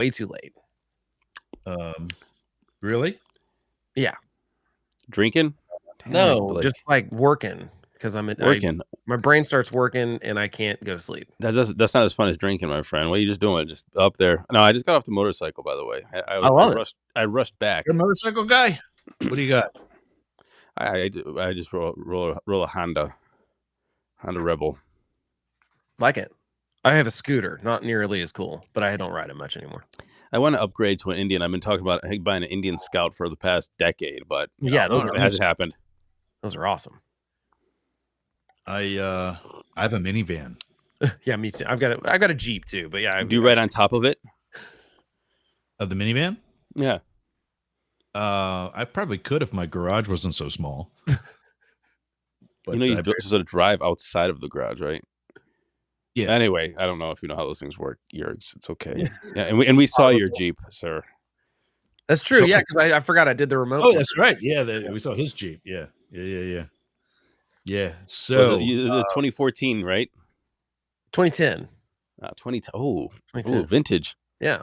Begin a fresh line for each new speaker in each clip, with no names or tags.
way too late.
Really?
Yeah.
Drinking?
No,
Blake.
just like working because
Working.
My brain starts working and I can't go to sleep.
That's not as fun as drinking, my friend. What are you just doing? Just up there? No, I just got off the motorcycle, by the way.
I love it.
I rushed back.
You're a motorcycle guy? What do you got?
I just roll a Honda Rebel.
Like it. I have a scooter, not nearly as cool, but I don't ride it much anymore.
I want to upgrade to an Indian. I've been talking about buying an Indian Scout for the past decade, but it hasn't happened.
Those are awesome.
I have a minivan.
Yeah, me too. I've got a Jeep too, but yeah.
Do you ride on top of it?
Of the minivan?
Yeah.
I probably could if my garage wasn't so small.
But you sort of drive outside of the garage, right?
Yeah.
Anyway, I don't know if you know how those things work, Yergz. It's okay. Yeah, and we saw your Jeep, sir.
That's true. Yeah, because I forgot I did the remote.
Oh, that's right. Yeah, we saw his Jeep. Yeah. So
the 2014, right?
2010.
2010. Oh, vintage.
Yeah.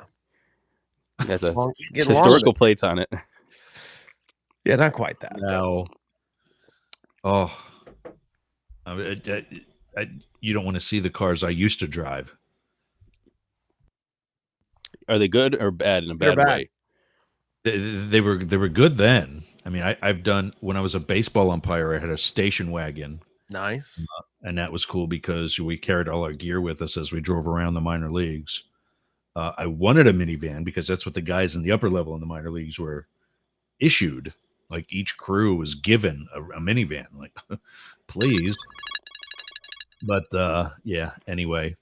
Got the historical plates on it.
Yeah, not quite that.
No. Oh. You don't want to see the cars I used to drive.
Are they good or bad in a bad way?
They were good then. I mean, I've done, when I was a baseball umpire, I had a station wagon.
Nice.
And that was cool because we carried all our gear with us as we drove around the minor leagues. I wanted a minivan because that's what the guys in the upper level in the minor leagues were issued. Like each crew was given a minivan. Like, please. But yeah, anyway.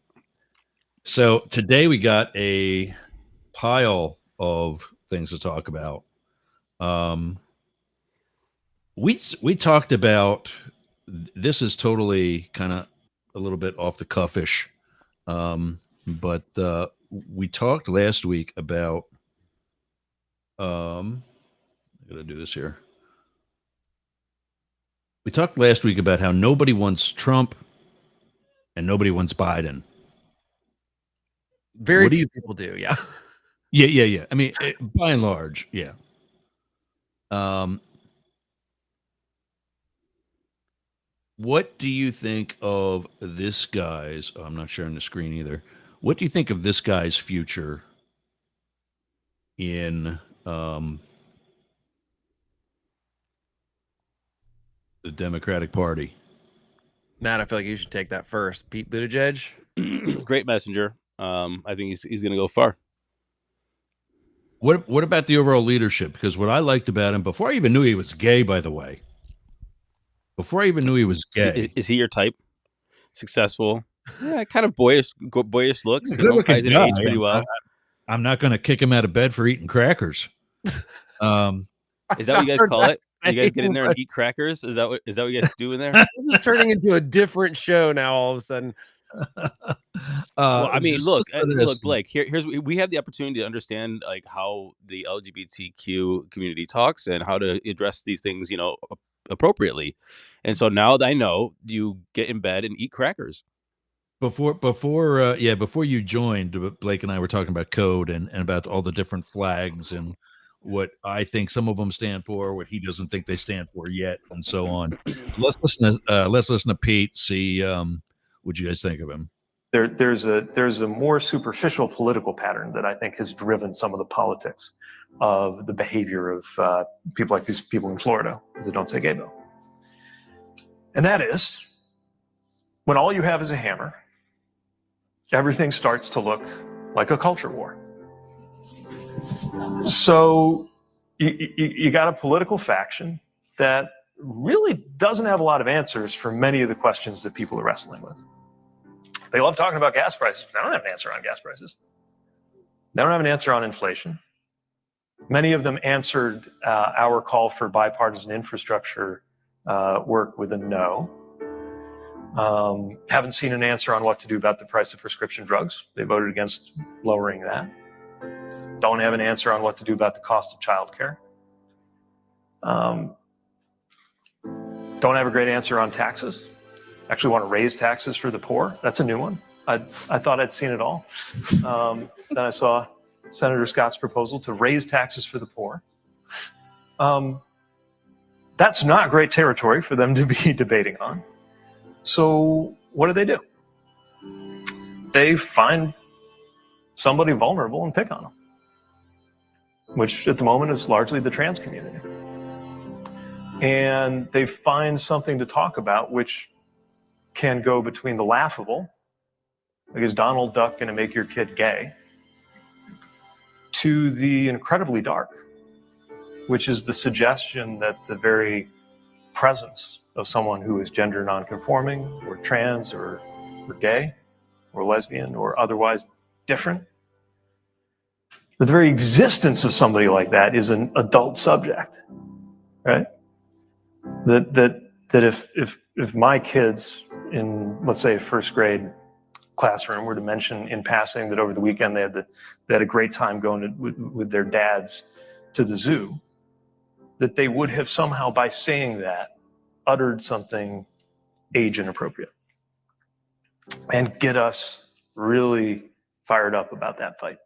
So today we got a pile of things to talk about. We talked about, this is totally kind of a little bit off the cuffish, but we talked last week about I gotta do this here. We talked last week about how nobody wants Trump and nobody wants Biden.
Very few people do, yeah.
Yeah. I mean, by and large, yeah. What do you think of this guy's? Oh, I'm not sharing the screen either. What do you think of this guy's future in the Democratic Party?
Matt, I feel like you should take that first. Pete Buttigieg,
great messenger. I think he's going to go far.
What about the overall leadership? Because what I liked about him, before I even knew he was gay, by the way,
is he your type? Successful, yeah, kind of boyish looks.
He's age
pretty well.
I'm not going to kick him out of bed for eating crackers.
Is that what you guys call it? You guys get in there and eat crackers? Is that what you guys do in there?
This is turning into a different show now. All of a sudden.
Well, I mean, look, Blake. We have the opportunity to understand like how the LGBTQ community talks and how to address these things, appropriately. And so now that I know, you get in bed and eat crackers.
Before you joined, Blake and I were talking about code and about all the different flags and what I think some of them stand for, what he doesn't think they stand for yet, and so on. Let's listen to Pete. See what you guys think of him.
There's a more superficial political pattern that I think has driven some of the politics of the behavior of people like these people in Florida that don't say gay bill. And that is, when all you have is a hammer, everything starts to look like a culture war. So you got a political faction that really doesn't have a lot of answers for many of the questions that people are wrestling with. They love talking about gas prices. They don't have an answer on gas prices. They don't have an answer on inflation. Many of them answered our call for bipartisan infrastructure work with a no. Haven't seen an answer on what to do about the price of prescription drugs. They voted against lowering that. Don't have an answer on what to do about the cost of childcare. Don't have a great answer on taxes. Actually want to raise taxes for the poor. That's a new one. I thought I'd seen it all. Then I saw Senator Scott's proposal to raise taxes for the poor. That's not great territory for them to be debating on. So what do? They find somebody vulnerable and pick on them, which at the moment is largely the trans community. And they find something to talk about, which can go between the laughable, like is Donald Duck going to make your kid gay, to the incredibly dark, which is the suggestion that the very presence of someone who is gender nonconforming or trans or gay or lesbian or otherwise different, the very existence of somebody like that is an adult subject, right? That if my kids in, let's say, a first grade classroom were to mention in passing that over the weekend they had a great time going with their dads to the zoo, that they would have somehow, by saying that, uttered something age inappropriate and get us really fired up about that fight.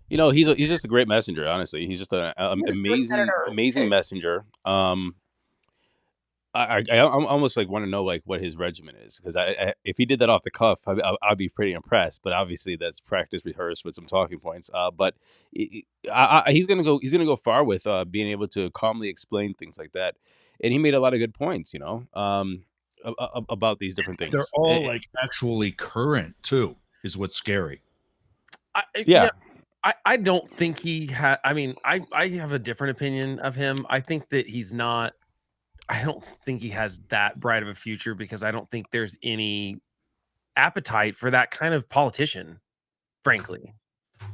You know, he's just a great messenger. Honestly, he's just an amazing messenger. I almost like want to know like what his regimen is, because if he did that off the cuff, I'd be pretty impressed. But obviously that's practice rehearsed with some talking points. But he's gonna go far with being able to calmly explain things like that, and he made a lot of good points. You know, about these different things.
They're all like actually current too, is what's scary.
I don't think he had. I mean, I have a different opinion of him. I think that he's not. I don't think he has that bright of a future, because I don't think there's any appetite for that kind of politician, frankly.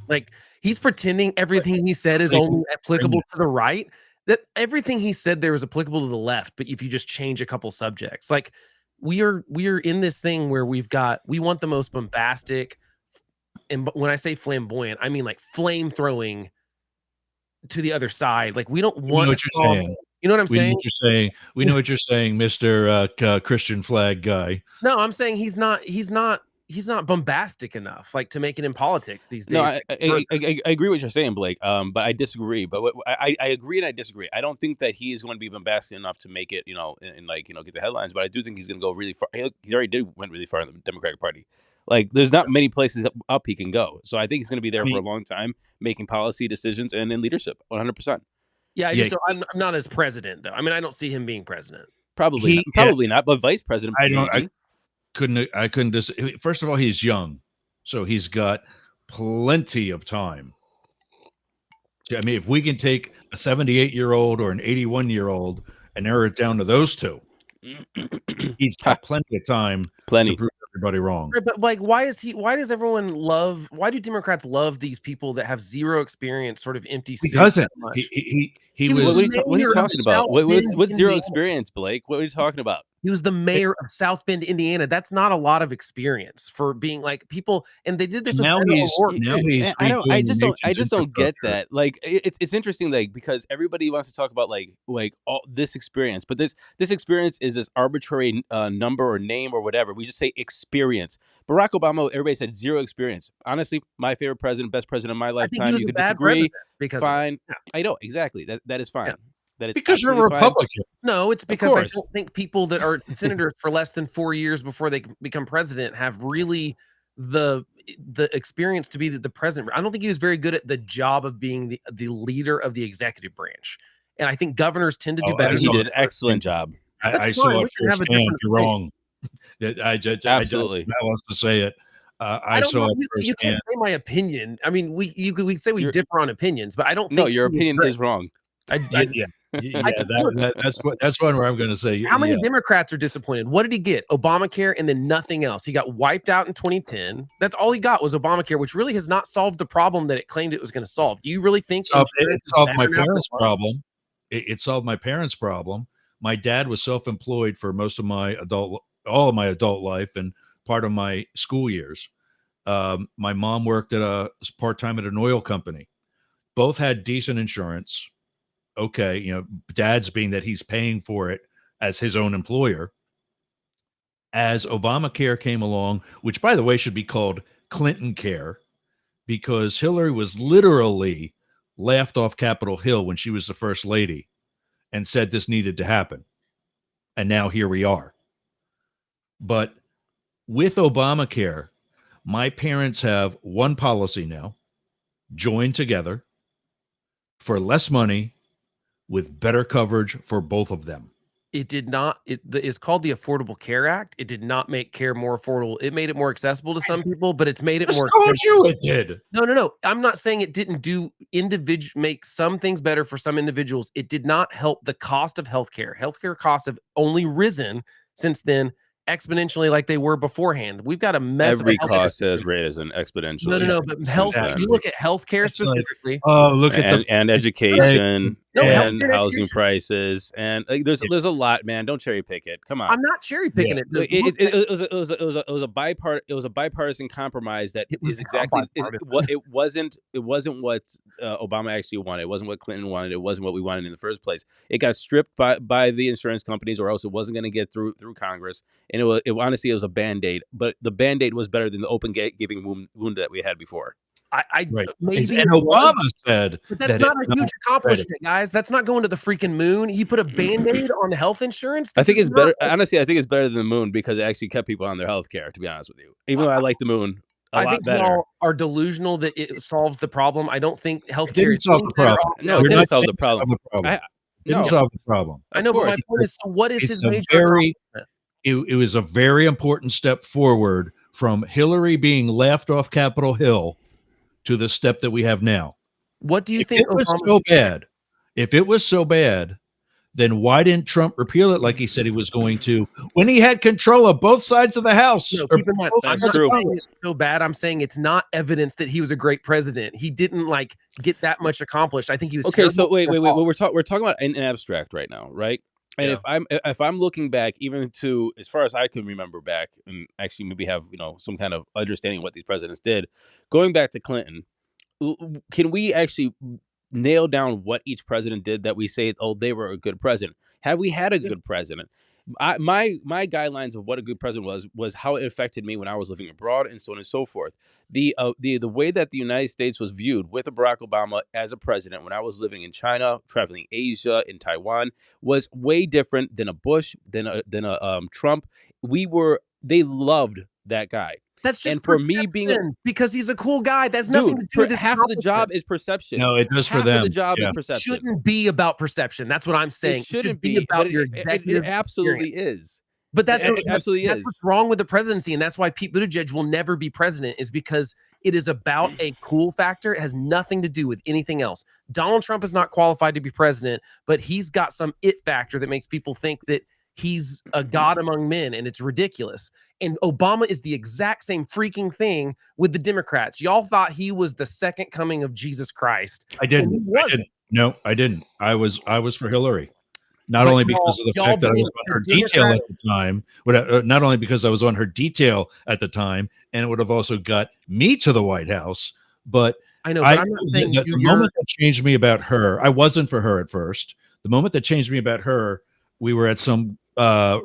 Like, he's pretending everything he said is only applicable to the right, that everything he said there is applicable to the left, but if you just change a couple subjects. Like, we are in this thing where we want the most bombastic, and when I say flamboyant, I mean like flame throwing to the other side. Like, we don't want
what you're saying.
You know what I'm saying?
We know what you're saying, Mr. Christian flag guy.
No, I'm saying he's not bombastic enough, like, to make it in politics these days.
No, I agree with what you're saying, Blake. But I disagree. But I agree and I disagree. I don't think that he is going to be bombastic enough to make it, and get the headlines. But I do think he's going to go really far. He already went really far in the Democratic Party. Like, there's not many places up he can go. So I think he's going to be there for a long time, making policy decisions and in leadership, 100%.
Yeah, I'm not as president, though. I mean, I don't see him being president.
Probably not, but vice president.
I couldn't disagree. First of all, he's young, so he's got plenty of time. I mean, if we can take a 78-year-old or an 81-year-old and narrow it down to those two, he's got plenty of time to prove everybody wrong.
But like, why do Democrats love these people that have zero experience, sort of empty seats?
He doesn't. He was.
What are you talking about? What's zero experience, Blake? What are you talking about?
He was the mayor of South Bend, Indiana. That's not a lot of experience for being like people. And they did this.
I just don't get that. Like, it's interesting, like, because everybody wants to talk about like all this experience, but this experience is this arbitrary number or name or whatever. We just say experience. Barack Obama, everybody said zero experience. Honestly, my favorite president, best president of my lifetime. You can disagree. Fine. I know exactly that is fine.
Yeah.
That is
because you're a Republican.
Fine. No, it's because I don't think people that are senators for less than 4 years before they become president have really the experience to be the president. I don't think he was very good at the job of being the leader of the executive branch. And I think governors tend to do better.
He did an excellent job.
I saw it firsthand. You're wrong.
Absolutely.
Matt wants to say it. I saw it firsthand.
You can't say my opinion. I mean, we say we differ on opinions, but I don't think.
No, your opinion is wrong.
That's one where I'm going to say.
How many Democrats are disappointed? What did he get? Obamacare and then nothing else. He got wiped out in 2010. That's all he got was Obamacare, which really has not solved the problem that it claimed it was going to solve. Do you really think
it solved my parents' problem? It solved my parents' problem. My dad was self-employed for most of all of my adult life and part of my school years. My mom worked part-time at an oil company. Both had decent insurance. Okay, dad's being that he's paying for it as his own employer. As Obamacare came along, which by the way should be called Clinton Care, because Hillary was literally laughed off Capitol Hill when she was the first lady and said this needed to happen. And now here we are. But with Obamacare, my parents have one policy now, joined together for less money with better coverage for both of them.
It did not. It's called the Affordable Care Act. It did not make care more affordable. It made it more accessible to some people, but it's made it more.
I told you it did.
No. I'm not saying it didn't make some things better for some individuals. It did not help the cost of healthcare. Healthcare costs have only risen since then exponentially, like they were beforehand. We've got a mess.
Every cost has risen exponentially.
No. But health. You look at healthcare specifically.
Look at
and education. And housing
education.
prices, and there's a lot, man. Don't cherry pick it. Come on,
I'm not cherry picking it.
It was a bipartisan compromise that is exactly what it wasn't. It wasn't what Obama actually wanted. It wasn't what Clinton wanted. It wasn't what we wanted in the first place. It got stripped by the insurance companies, or else it wasn't going to get through Congress. And honestly, it was a Band-Aid, but the Band-Aid was better than the open giving wound that we had before.
Maybe and Obama said,
but that's not a huge accomplishment, guys. That's not going to the freaking moon. He put a Band-Aid on health insurance.
I think it's better. Honestly, I think it's better than the moon because it actually kept people on their health care, to be honest with you. Even though I like the moon a lot better.
Y'all are delusional that it solves the problem. I don't think healthcare
didn't solve the problem.
No, it didn't solve the problem.
Didn't solve the problem.
I know, but my point is, so what is his major accomplishment?
It was a very important step forward from Hillary being laughed off Capitol Hill to the step that we have now.
What do you think?
If it was so bad, then why didn't Trump repeal it like he said he was going to when he had control of both sides of the House?
No, keep in mind, I'm not saying it's so bad. I'm saying it's not evidence that he was a great president. He didn't get that much accomplished. I think he was
okay. So wait. We're talking about an abstract right now, right? And if I'm looking back, even to as far as I can remember back, and actually maybe have some kind of understanding of what these presidents did, going back to Clinton, can we actually nail down what each president did that we say, oh, they were a good president? Have we had a good president? My guidelines of what a good president was how it affected me when I was living abroad and so on and so forth. The way that the United States was viewed with a Barack Obama as a president when I was living in China, traveling Asia, in Taiwan, was way different than a Bush, than a Trump. They loved that guy.
That's just
and for me being
because he's a cool guy. That's nothing to do with this.
Half of the job is perception.
No, it does for them.
Half of the job is perception.
It shouldn't be about perception. That's what I'm saying.
It shouldn't be about your executive. It absolutely is.
But that's
absolutely
that's what's wrong with the presidency, and that's why Pete Buttigieg will never be president, is because it is about a cool factor. It has nothing to do with anything else. Donald Trump is not qualified to be president, but he's got some it factor that makes people think that he's a god among men, and it's ridiculous. And Obama is the exact same freaking thing with the Democrats. Y'all thought he was the second coming of Jesus Christ.
I didn't. No, I didn't. I was for Hillary. Not only because of the fact that I was on her detail at the time, not only because I was on her detail at the time, and it would have also got me to the White House, but
I know. But I'm not saying
the moment that changed me about her, I wasn't for her at first. The moment that changed me about her, we were at some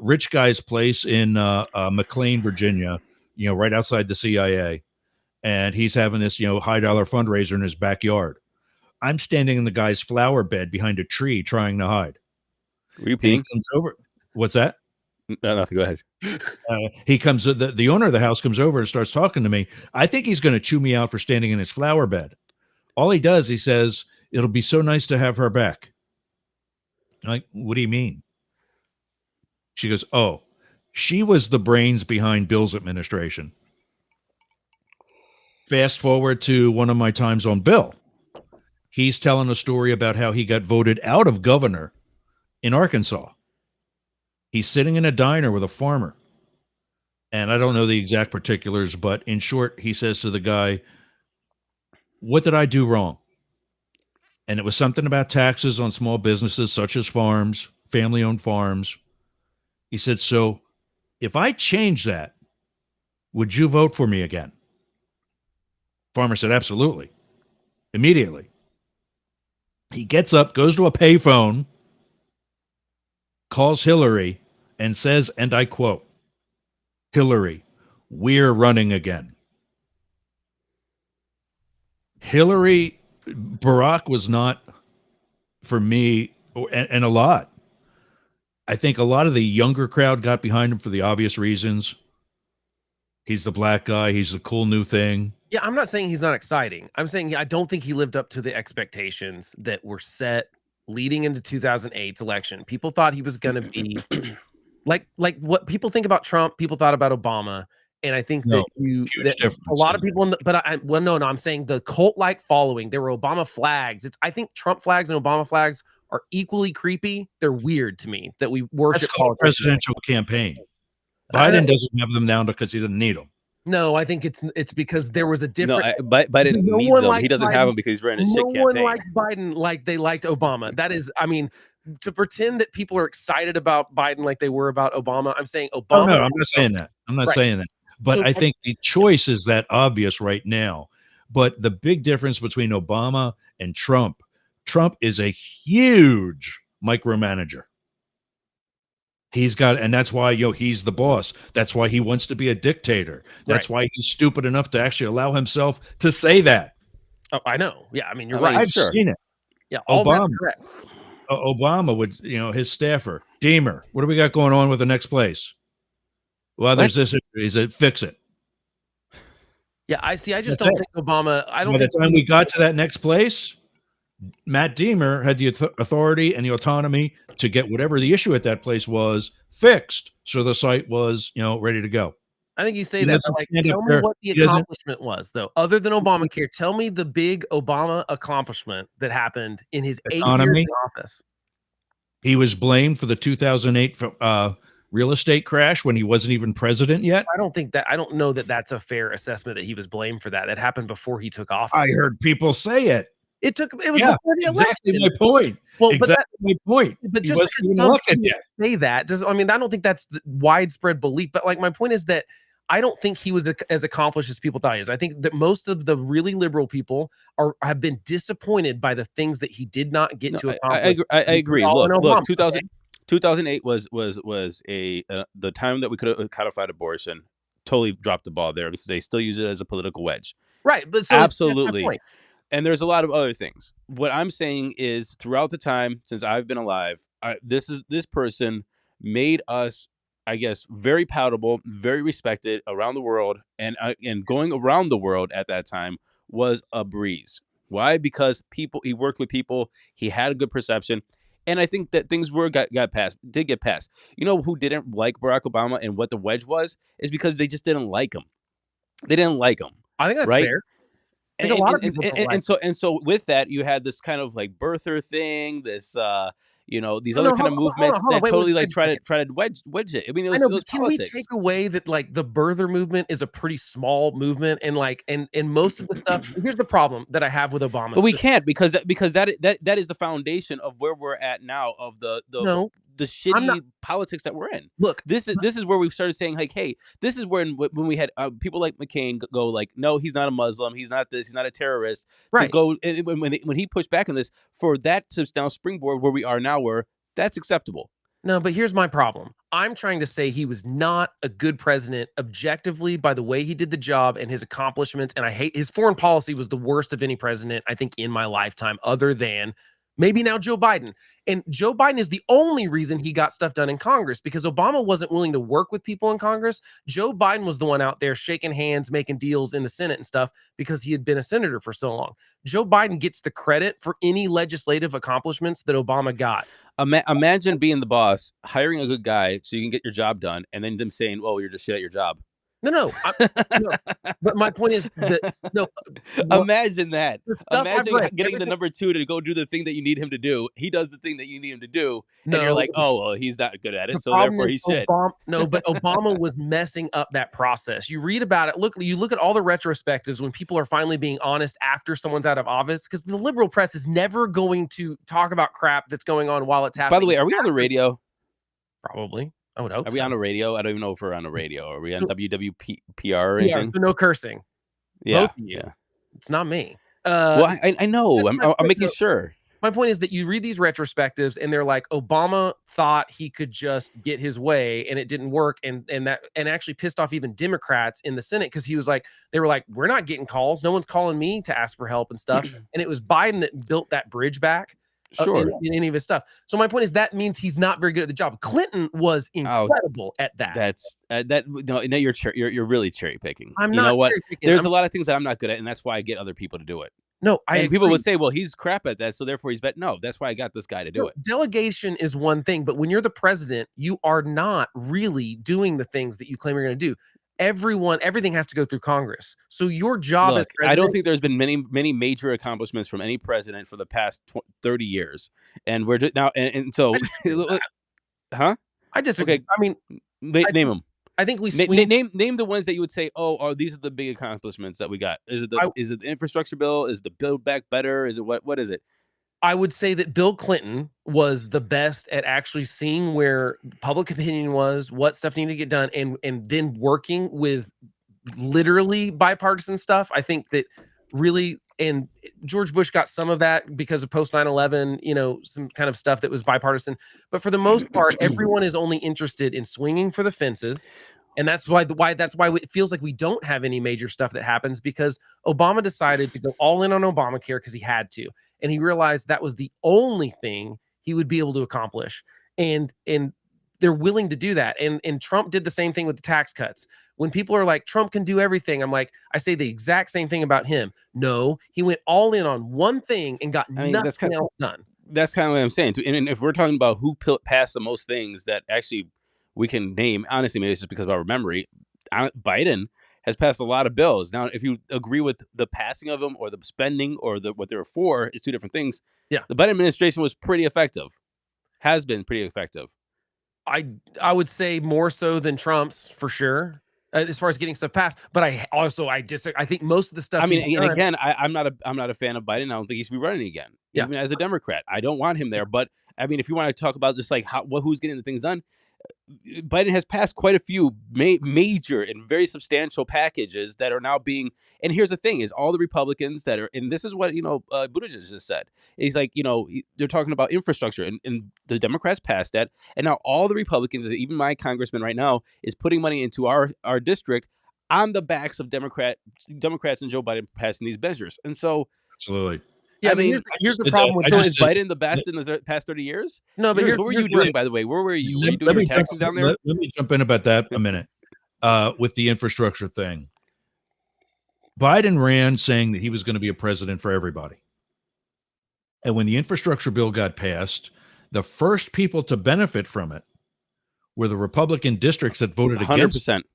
rich guy's place in McLean, Virginia, right outside the CIA, and he's having this high dollar fundraiser in his backyard. I'm standing in the guy's flower bed behind a tree trying to hide.
Were you peeing?
He comes over. What's that?
No, nothing. Go ahead.
He comes. The owner of the house comes over and starts talking to me. I think he's going to chew me out for standing in his flower bed. All he does, he says, "It'll be so nice to have her back." I'm like, what do you mean? She goes, "Oh, she was the brains behind Bill's administration." Fast forward to one of my times on Bill. He's telling a story about how he got voted out of governor in Arkansas. He's sitting in a diner with a farmer. And I don't know the exact particulars, but in short, he says to the guy, "What did I do wrong?" And it was something about taxes on small businesses such as farms, family-owned farms. He said, "So if I change that, would you vote for me again?" Farmer said, "Absolutely." Immediately. He gets up, goes to a payphone, calls Hillary, and says, and I quote, "Hillary, we're running again." Barack was not for me, and a lot. I think a lot of the younger crowd got behind him for the obvious reasons. He's the black guy. He's the cool new thing.
Yeah, I'm not saying he's not exciting. I'm saying I don't think he lived up to the expectations that were set leading into 2008's election. People thought he was going to be like what people think about Trump, people thought about Obama. And I think that a lot of people I'm saying the cult-like following, there were Obama flags. I think Trump flags and Obama flags are equally creepy. They're weird to me that we worship.
That's called a presidential campaign. Biden doesn't have them now because he doesn't need them.
No, I think it's because there was a different.
No, Biden needs them. He doesn't have them because he's running a shit campaign.
No one liked Biden like they liked Obama. That is, I mean, to pretend that people are excited about Biden like they were about Obama. I'm saying Obama.
Oh, no, I'm not saying that. I'm not saying that. But I think the choice is that obvious right now. But the big difference between Obama and Trump is a huge micromanager. He's got, and that's why, he's the boss. That's why he wants to be a dictator. That's why he's stupid enough to actually allow himself to say that.
Oh, I know. Yeah, I mean, you're right.
I've seen it.
Yeah, all that's correct.
Obama would, his staffer, Deemer, what do we got going on with the next place? Well, there's this issue. He said, fix it.
Yeah, I see. I just don't think Obama. I don't.
By the time we got to that next place, Matt Deemer had the authority and the autonomy to get whatever the issue at that place was fixed, so the site was, ready to go.
I think you say that. Like, tell me what the accomplishment was, though, other than Obamacare. Tell me the big Obama accomplishment that happened in his 8 years in office.
He was blamed for the 2008 real estate crash when he wasn't even president yet.
I don't know that that's a fair assessment that he was blamed for that. That happened before he took office.
I heard people say it.
It was before the election.
Exactly my point.
Well,
my point.
But just because some people say that, I don't think that's the widespread belief. But like, my point is that I don't think he was as accomplished as people thought he is. I think that most of the really liberal people have been disappointed by the things that he did not get to accomplish.
I agree. Look, 2008 was the time that we could have codified abortion. Totally dropped the ball there because they still use it as a political wedge.
Right, but
absolutely. And there's a lot of other things. What I'm saying is, throughout the time since I've been alive, this person made us, I guess, very palatable, very respected around the world, and going around the world at that time was a breeze. Why? Because he worked with people, he had a good perception, and I think that things did get passed. You know who didn't like Barack Obama and what the wedge was? Is because they just didn't like him. They didn't like him.
I think that's fair. I think a lot of people don't like him.
And so with that, you had this kind of like birther thing, this these other kind of movements that totally like try to wedge it. I mean, it was
can
politics.
we take away that like the birther movement is a pretty small movement, and like and most of the stuff. Here's the problem that I have with Obama.
But we can't because that is the foundation of where we're at now, of the shitty politics that we're in.
Look,
this is where we started saying like, hey, this is when we had people like McCain go like, no, he's not a Muslim, he's not this, he's not a terrorist.
Right.
To go when he pushed back on this, for that to now springboard where we are now, where that's acceptable.
No, but here's my problem. I'm trying to say he was not a good president objectively by the way he did the job and his accomplishments. And I hate his foreign policy was the worst of any president, I think, in my lifetime, other than maybe now Joe Biden. And Joe Biden is the only reason he got stuff done in Congress, because Obama wasn't willing to work with people in Congress. Joe Biden was the one out there shaking hands, making deals in the Senate and stuff because he had been a senator for so long. Joe Biden gets the credit for any legislative accomplishments that Obama got.
Imagine being the boss, hiring a good guy so you can get your job done, and then them saying, "Oh, you're just shit at your job."
No. But my point is that
imagine that. Imagine getting the number 2 to go do the thing that you need him to do. He does the thing that you need him to do, and you're like, oh, well, he's not good at it, so therefore he's shit.
But Obama was messing up that process. You read about it. You look at all the retrospectives when people are finally being honest after someone's out of office, because the liberal press is never going to talk about crap that's going on while it's happening.
By the way, are we on the radio?
Probably. I would hope.
Are we on the radio? I don't even know if we're on the radio. Are we on WWPR or anything?
So no cursing.
Yeah.
It's not me.
Well, I know. I'm making sure.
My point is that you read these retrospectives and they're like, Obama thought he could just get his way and it didn't work, and actually pissed off even Democrats in the Senate, because he was like, they were like, we're not getting calls, no one's calling me to ask for help and stuff. And it was Biden that built that bridge back.
Sure.
In any of his stuff. So my point is that means he's not very good at the job. Clinton was incredible at that.
That's no, you're really cherry picking.
I'm
you
not
know what?
cherry picking.
There's a lot of things that I'm not good at, and that's why I get other people to do it.
No,
people would say, well, he's crap at that, so therefore he's bad. No, that's why I got this guy to do it.
Delegation is one thing, but when you're the president, you are not really doing the things that you claim you're going to do. Everything has to go through Congress. So your job as president,
I don't think there's been many major accomplishments from any president for the past 30 years, and we're just now and so, huh?
I disagree.
Okay.
I mean,
name them.
I think we
name the ones that you would say, these are the big accomplishments that we got. Is it the infrastructure bill? Is the Build Back Better? Is it what is it?
I would say that Bill Clinton was the best at actually seeing where public opinion was, what stuff needed to get done, and then working with literally bipartisan stuff. I think that really, and George Bush got some of that because of post 9/11, some kind of stuff that was bipartisan. But for the most part, everyone is only interested in swinging for the fences. And that's why it feels like we don't have any major stuff that happens, because Obama decided to go all in on Obamacare because he had to. And he realized that was the only thing he would be able to accomplish. And they're willing to do that. And Trump did the same thing with the tax cuts. When people are like, Trump can do everything, I say the exact same thing about him. No, he went all in on one thing and got nothing else done.
That's kind of what I'm saying. And if we're talking about who passed the most things that actually we can name, honestly, maybe it's just because of our memory, Biden has passed a lot of bills. Now, if you agree with the passing of them or the spending or what they're for, is two different things.
Yeah.
The Biden administration was pretty effective, has been pretty effective.
I would say more so than Trump's, for sure, as far as getting stuff passed. But I disagree. I think most of the stuff.
I mean, and again, I'm not a fan of Biden. I don't think he should be running again, even as a Democrat. I don't want him there. But I mean, if you want to talk about just like who's getting the things done, Biden has passed quite a few major and very substantial packages that are now being. And here's the thing: is all the Republicans that are, and this is what Buttigieg just said. He's like, they're talking about infrastructure, and the Democrats passed that, and now all the Republicans, even my congressman right now, is putting money into our district on the backs of Democrats and Joe Biden passing these measures, and so
absolutely.
Yeah, I mean, here's the problem with.
So is Biden the best in the past 30 years?
No, but
what were you doing, by the way? Where were you? Were you doing your taxes down there?
Let me jump in about that a minute. With the infrastructure thing, Biden ran saying that he was going to be a president for everybody. And when the infrastructure bill got passed, the first people to benefit from it were the Republican districts that voted
100%,
against it.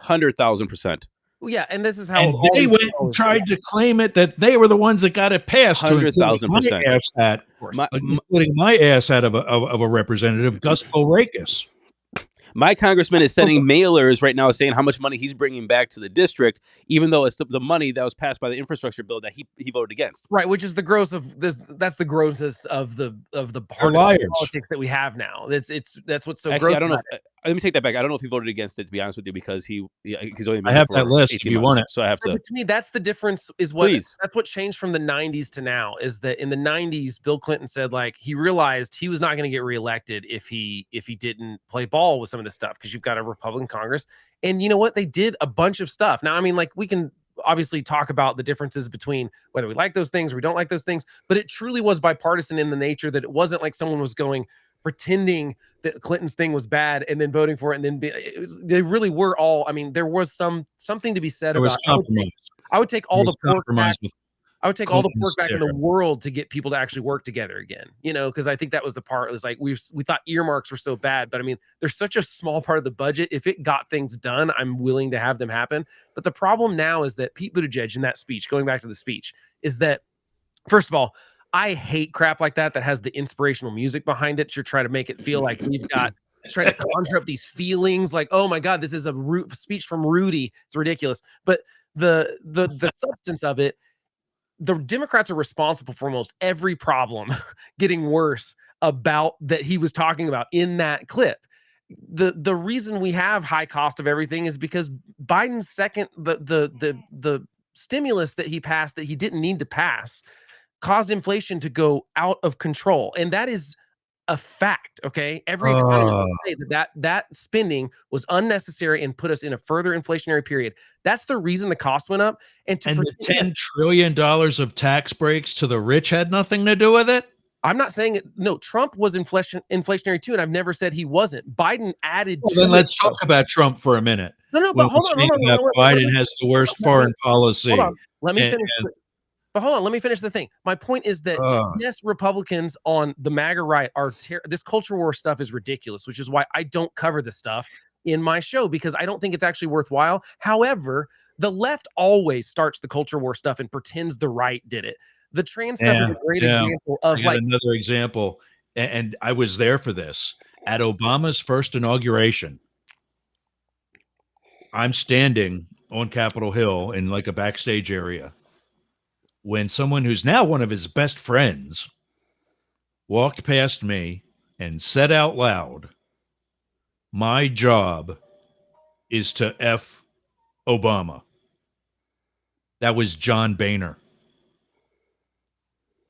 100,000%.
Well, yeah, and this is how
they went and tried to claim it that they were the ones that got it passed.
100,000%.
Including my ass out of a representative, Gus Borakis.
My congressman is sending mailers right now saying how much money he's bringing back to the district, even though it's the money that was passed by the infrastructure bill that he voted against.
Right, which is the gross of this. That's the grossest of the politics that we have now. That's what's so.
Actually,
gross
I don't know. Let me take that back. I don't know if he voted against it, to be honest with you, because he's only.
I have that list if you want it.
So I have to.
But to me, that's the difference. That's what changed from the '90s to now. Is that in the '90s, Bill Clinton said he realized he was not going to get reelected if he didn't play ball with some of this stuff, because you've got a Republican Congress, and you know what, they did a bunch of stuff. Now, I mean, we can obviously talk about the differences between whether we like those things or we don't like those things, but it truly was bipartisan in the nature that it wasn't like someone was pretending that Clinton's thing was bad and then voting for it, and then they really were all. I mean, there was something to be said about. I would take all the pork back. I would take all the pork back in the world to get people to actually work together again. Because I think that was the part. It was like we thought earmarks were so bad, but I mean, there's such a small part of the budget. If it got things done, I'm willing to have them happen. But the problem now is that Pete Buttigieg, in that speech, going back to the speech, is that first of all, I hate crap like that has the inspirational music behind it. You're trying to make it feel like we've got trying to conjure up these feelings like, oh my God, this is a speech from Rudy. It's ridiculous. But the substance of it, the Democrats are responsible for almost every problem getting worse about that he was talking about in that clip. The reason we have high cost of everything is because Biden's the stimulus that he passed that he didn't need to pass caused inflation to go out of control. And that is a fact. Okay. Every economist will say that
spending
was unnecessary and put us in a further inflationary period. That's the reason the cost went up. And
the $10 trillion of tax breaks to the rich had nothing to do with it.
I'm not saying it. No, Trump was inflationary too, and I've never said he wasn't. Biden added to
then
it.
let's talk about Trump for a minute.
No, but hold on.
Biden has the worst foreign policy.
Hold on. Let me finish. But hold on, let me finish the thing. My point is that yes, Republicans on the MAGA right are this culture war stuff is ridiculous, which is why I don't cover this stuff in my show, because I don't think it's actually worthwhile. However, the left always starts the culture war stuff and pretends the right did it. The trans stuff is a great example of
another example, and I was there for this at Obama's first inauguration. I'm standing on Capitol Hill in like a backstage area when someone who's now one of his best friends walked past me and said out loud, "My job is to F Obama." That was John Boehner.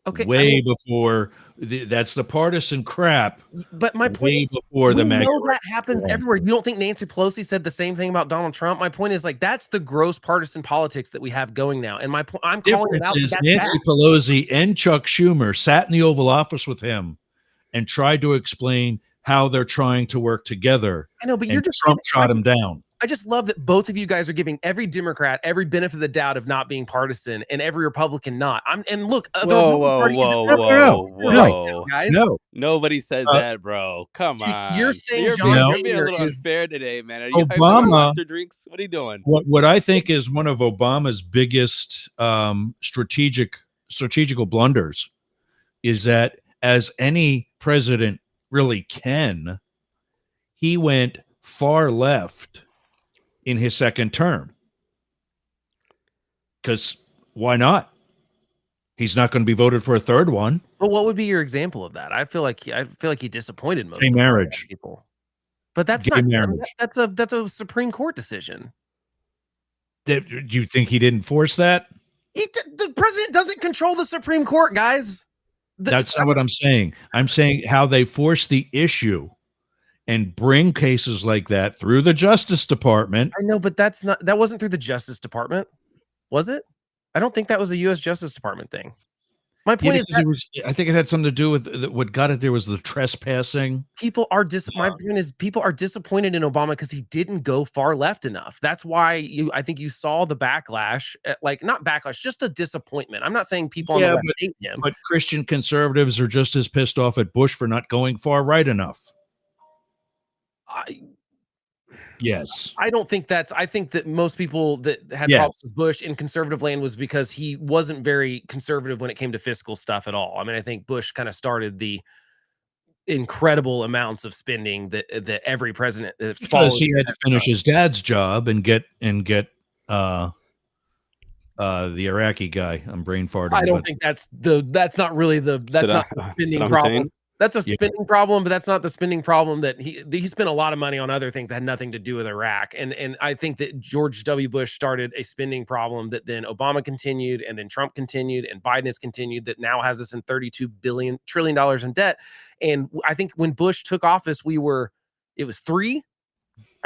Okay,
way before that's the partisan crap.
But my point,
before the
that happens everywhere. You don't think Nancy Pelosi said the same thing about Donald Trump? My point is, like, that's the gross partisan politics that we have going now. And my point, I'm calling it out.
Nancy Pelosi and Chuck Schumer sat in the Oval Office with him and tried to explain how they're trying to work together.
I know, but you're just
Trump shot him down.
I just love that both of you guys are giving every Democrat every benefit of the doubt of not being partisan and every Republican not. And look,
whoa,
guys.
No,
nobody said that, bro. Come on,
you're saying
you're being a little unfair today, man. Are you
Obama
Monster drinks? What are you doing?
What I think is one of Obama's biggest strategical blunders is that, as any president really can, he went far left in his second term. Because why not? He's not going to be voted for a third one.
But what would be your example of that? I feel like he disappointed most
marriage
people. But that's
gay
not
marriage.
That's a Supreme Court decision.
Do you think he didn't force that?
The president doesn't control the Supreme Court, guys.
That's not what I'm saying. I'm saying how they force the issue and bring cases like that through the Justice Department.
I know, but that wasn't through the Justice Department, was it? I don't think that was a U.S. Justice Department thing. My point is
I think it had something to do with what got it there was the trespassing.
My point is people are disappointed in Obama because he didn't go far left enough. That's why I think you saw the backlash, not backlash, just a disappointment. I'm not saying people on the left hate him,
but Christian conservatives are just as pissed off at Bush for not going far right enough. Yes.
I don't think I think that most people that had problems with Bush in conservative land was because he wasn't very conservative when it came to fiscal stuff at all. I mean, I think Bush kind of started the incredible amounts of spending that every president that's
followed. He had to finish his dad's job and get the Iraqi guy. I'm brain farting.
I don't think that's not really the spending problem. That's a spending problem, but that's not the spending problem that he spent a lot of money on other things that had nothing to do with Iraq. And I think that George W. Bush started a spending problem that then Obama continued, and then Trump continued, and Biden has continued, that now has us in $32 trillion in debt. And I think when Bush took office, it was 3.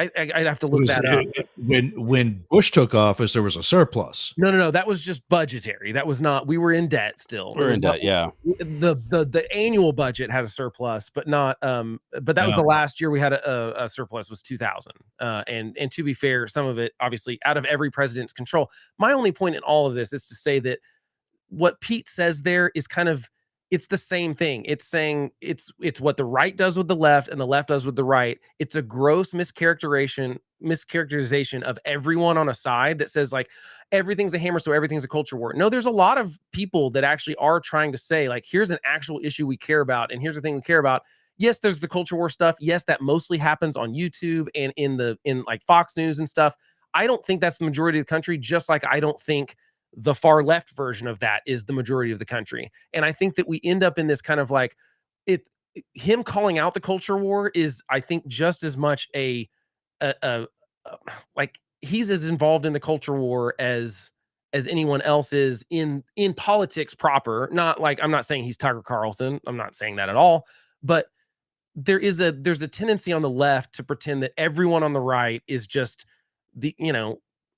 I'd have to look that up.
When Bush took office, there was a surplus.
No. That was just budgetary. That was not. We were in debt still.
We're in debt. Yeah.
The annual budget has a surplus, but not. But that was the last year we had a surplus was 2000. And to be fair, some of it obviously out of every president's control. My only point in all of this is to say that what Pete says there is kind of. It's the same thing. It's saying it's what the right does with the left and the left does with the right. It's a gross mischaracterization of everyone on a side that says like everything's a hammer, so everything's a culture war. No, there's a lot of people that actually are trying to say like, here's an actual issue we care about, and here's the thing we care about. Yes, there's the culture war stuff. Yes, that mostly happens on YouTube and in like Fox News and stuff. I don't think that's the majority of the country, just like I don't think the far left version of that is the majority of the country. And I think that we end up in this kind of like him calling out the culture war is, I think, just as much like he's as involved in the culture war as as anyone else is in politics proper. Not like, I'm not saying he's Tucker Carlson. I'm not saying that at all. But there's a tendency on the left to pretend that everyone on the right is just the,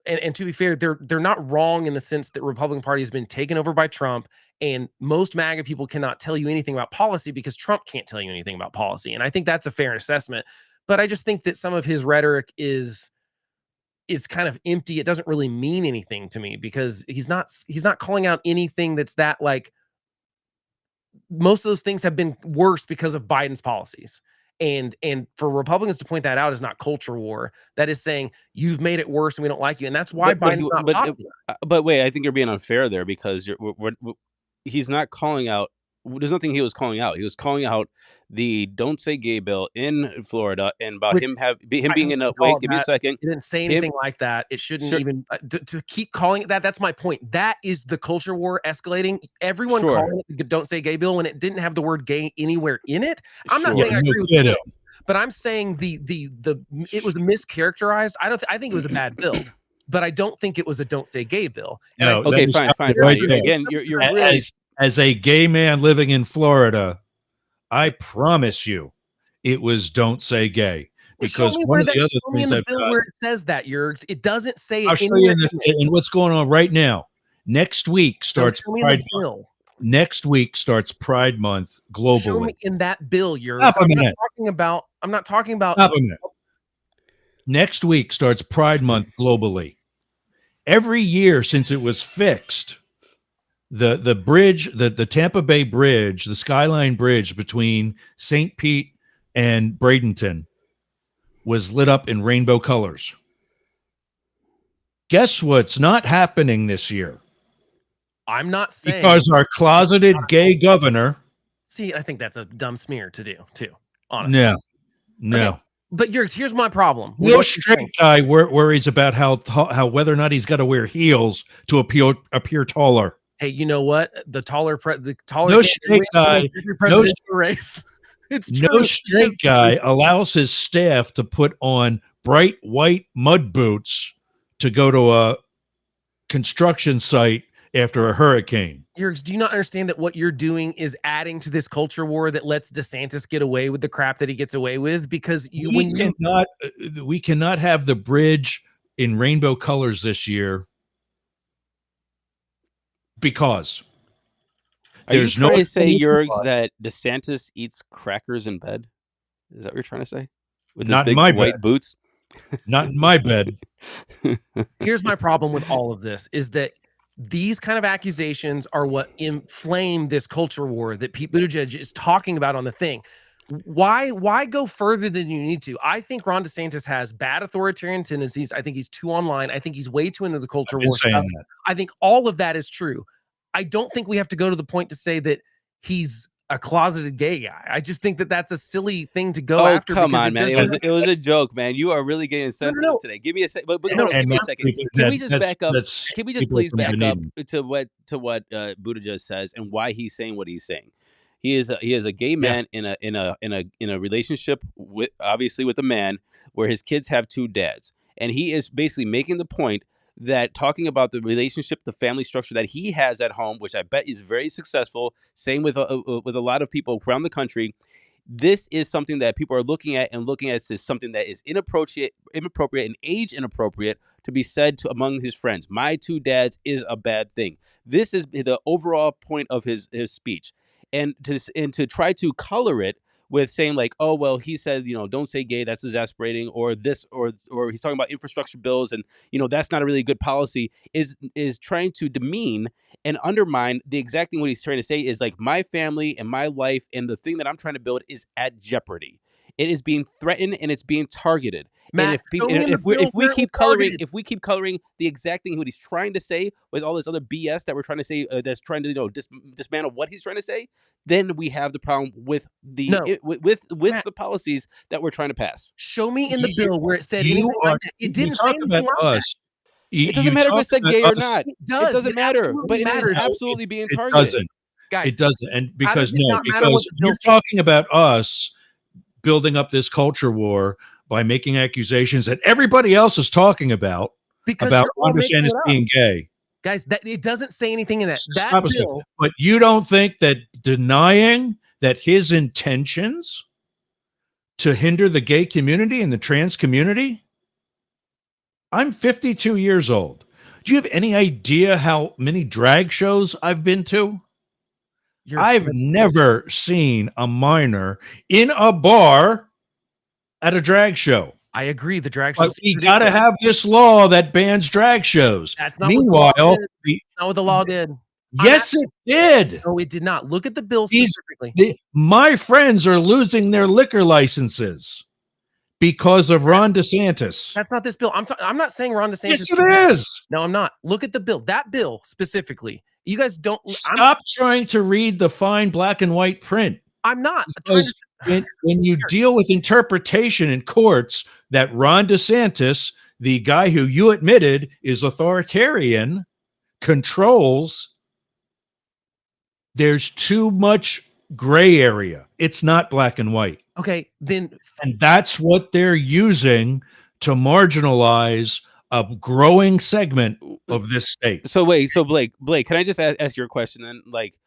and to be fair, they're not wrong in the sense that Republican Party has been taken over by Trump, and most MAGA people cannot tell you anything about policy because Trump can't tell you anything about policy. And I think that's a fair assessment. But I just think that some of his rhetoric is kind of empty. It doesn't really mean anything to me because he's not calling out anything that's that, like, most of those things have been worse because of Biden's policies. And for Republicans to point that out is not culture war. That is saying you've made it worse and we don't like you. And that's why Biden's not popular.
But wait, I think you're being unfair there because he's not calling out. There's nothing he was calling out. He was calling out the "Don't Say Gay" bill in Florida and about him being in a. Wait, give me a second.
He didn't say anything like that. It shouldn't even to keep calling it that. That's my point. That is the culture war escalating. Everyone calling it the "Don't Say Gay" bill when it didn't have the word "gay" anywhere in it. I'm not saying I agree with it, but I'm saying it was mischaracterized. I think it was a bad bill. But I don't think it was a "Don't Say Gay" bill.
No,
okay, fine. Again, you're really
as a gay man living in Florida, I promise you, it was "Don't Say Gay." Because one of the other things I've got,
where it says that, Yergz, it doesn't say it.
I'll show you in what's going on right now. Next week starts Pride Month. Next week starts Pride Month globally.
Show me in that bill, Yergz. I'm not talking about.
Stop a minute. Next week starts Pride Month globally. Every year since it was fixed, the bridge, the Tampa Bay Bridge, the Skyline Bridge between St. Pete and Bradenton was lit up in rainbow colors. Guess what's not happening this year?
I'm not saying
because our closeted gay governor.
See, I think that's a dumb smear to do too. Honestly,
no.
Okay. But here's my problem.
No straight guy worries about how whether or not he's got to wear heels to appear taller.
Hey, you know what? The taller
no straight guy,
presidential race. It's true.
No straight guy allows his staff to put on bright white mud boots to go to a construction site after a hurricane.
Yergz, do you not understand that what you're doing is adding to this culture war that lets DeSantis get away with the crap that he gets away with? Because
we cannot have the bridge in rainbow colors this year because
there's no. Are you trying to say, Yergz, that DeSantis eats crackers in bed? Is that what you're trying to say? With
not
his big
my
white
bed.
Boots?
Not in my bed.
Here's my problem with all of this is that these kind of accusations are what inflame this culture war that Pete Buttigieg is talking about on the thing. Why go further than you need to? I think Ron DeSantis has bad authoritarian tendencies. I think he's too online. I think he's way too into the culture war stuff. I think all of that is true. I don't think we have to go to the point to say that he's a closeted gay guy. I just think that that's a silly thing to go after.
Oh, come on, man. It was a joke, man. You are really getting sensitive today. Give me a second. But give me a second. Can we just back up? Can we just please back up to what Buttigieg says and why he's saying what he's saying? He is a gay man in a relationship with obviously with a man where his kids have two dads. And he is basically making the point that talking about the relationship, the family structure that he has at home, which I bet is very successful, same with a lot of people around the country, this is something that people are looking at as something that is inappropriate and age inappropriate to be said to among his friends. My two dads is a bad thing. This is the overall point of his speech. And to try to color it with saying like, oh, well, he said, don't say gay, that's exasperating, or this, or he's talking about infrastructure bills and, that's not a really good policy, is trying to demean and undermine the exact thing what he's trying to say is like my family and my life and the thing that I'm trying to build is at jeopardy. It is being threatened and it's being targeted.
Matt,
and if we keep coloring the exact thing what he's trying to say with all this other BS that we're trying to say that's trying to dismantle what he's trying to say, then we have the problem with the the policies that we're trying to pass.
Show me in the bill where it said anything like that. It didn't say anything like that.
It doesn't matter if it said gay or not. It doesn't matter, but it is absolutely being targeted.
It doesn't, and because you're talking about us building up this culture war by making accusations that everybody else is talking about Ron DeSantis being gay.
Guys, that it doesn't say anything in that. That
Stop a second.
bill.
But you don't think that denying that his intentions to hinder the gay community and the trans community? I'm 52 years old. Do you have any idea how many drag shows I've been to? I've never seen a minor in a bar at a drag show.
I agree. The drag shows.
But we got to have this law that bans drag shows.
That's not
Meanwhile,
what the law did. Not what the law did.
Yes, it did.
No, it did not. Look at the bill specifically.
My friends are losing their liquor licenses because of Ron DeSantis.
That's not this bill. I'm not saying Ron DeSantis.
Yes, it is.
No, I'm not. Look at the bill. That bill specifically. You guys don't
stop trying to read the fine black and white print.
I'm not.
Because when you deal with interpretation in courts, that Ron DeSantis, the guy who you admitted is authoritarian, controls, there's too much gray area. It's not black and white.
Okay, then.
And that's what they're using to marginalize a growing segment of this state.
So wait, so Blake, can I just ask you a question then? Like,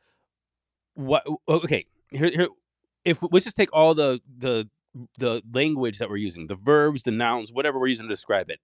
what? Okay, here. If let's just take all the language that we're using, the verbs, the nouns, whatever we're using to describe it.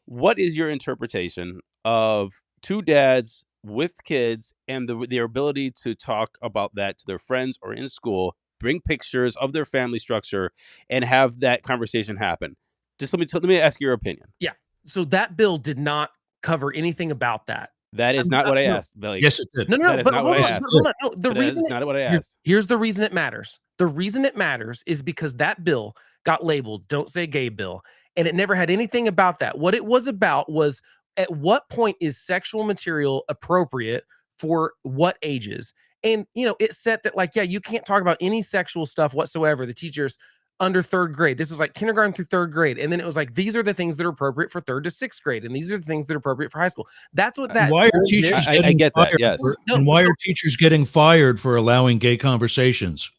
What is your interpretation of two dads with kids and their ability to talk about that to their friends or in school, bring pictures of their family structure, and have that conversation happen? Just let me ask your opinion.
Yeah. So that bill did not cover anything about that.
That is not what I asked, Billy.
Yes, it did.
No,
that is not what I asked.
No, the reason
is not what I asked.
Here's the reason it matters. The reason it matters is because that bill got labeled "Don't Say Gay" bill, and it never had anything about that. What it was about was at what point is sexual material appropriate for what ages? And it said that you can't talk about any sexual stuff whatsoever. The teachers under third grade. This was like kindergarten through third grade. And then it was like, these are the things that are appropriate for third to sixth grade. And these are the things that are appropriate for high school. That's what that.
Why are teachers
I get that, yes.
And why are teachers getting fired for allowing gay conversations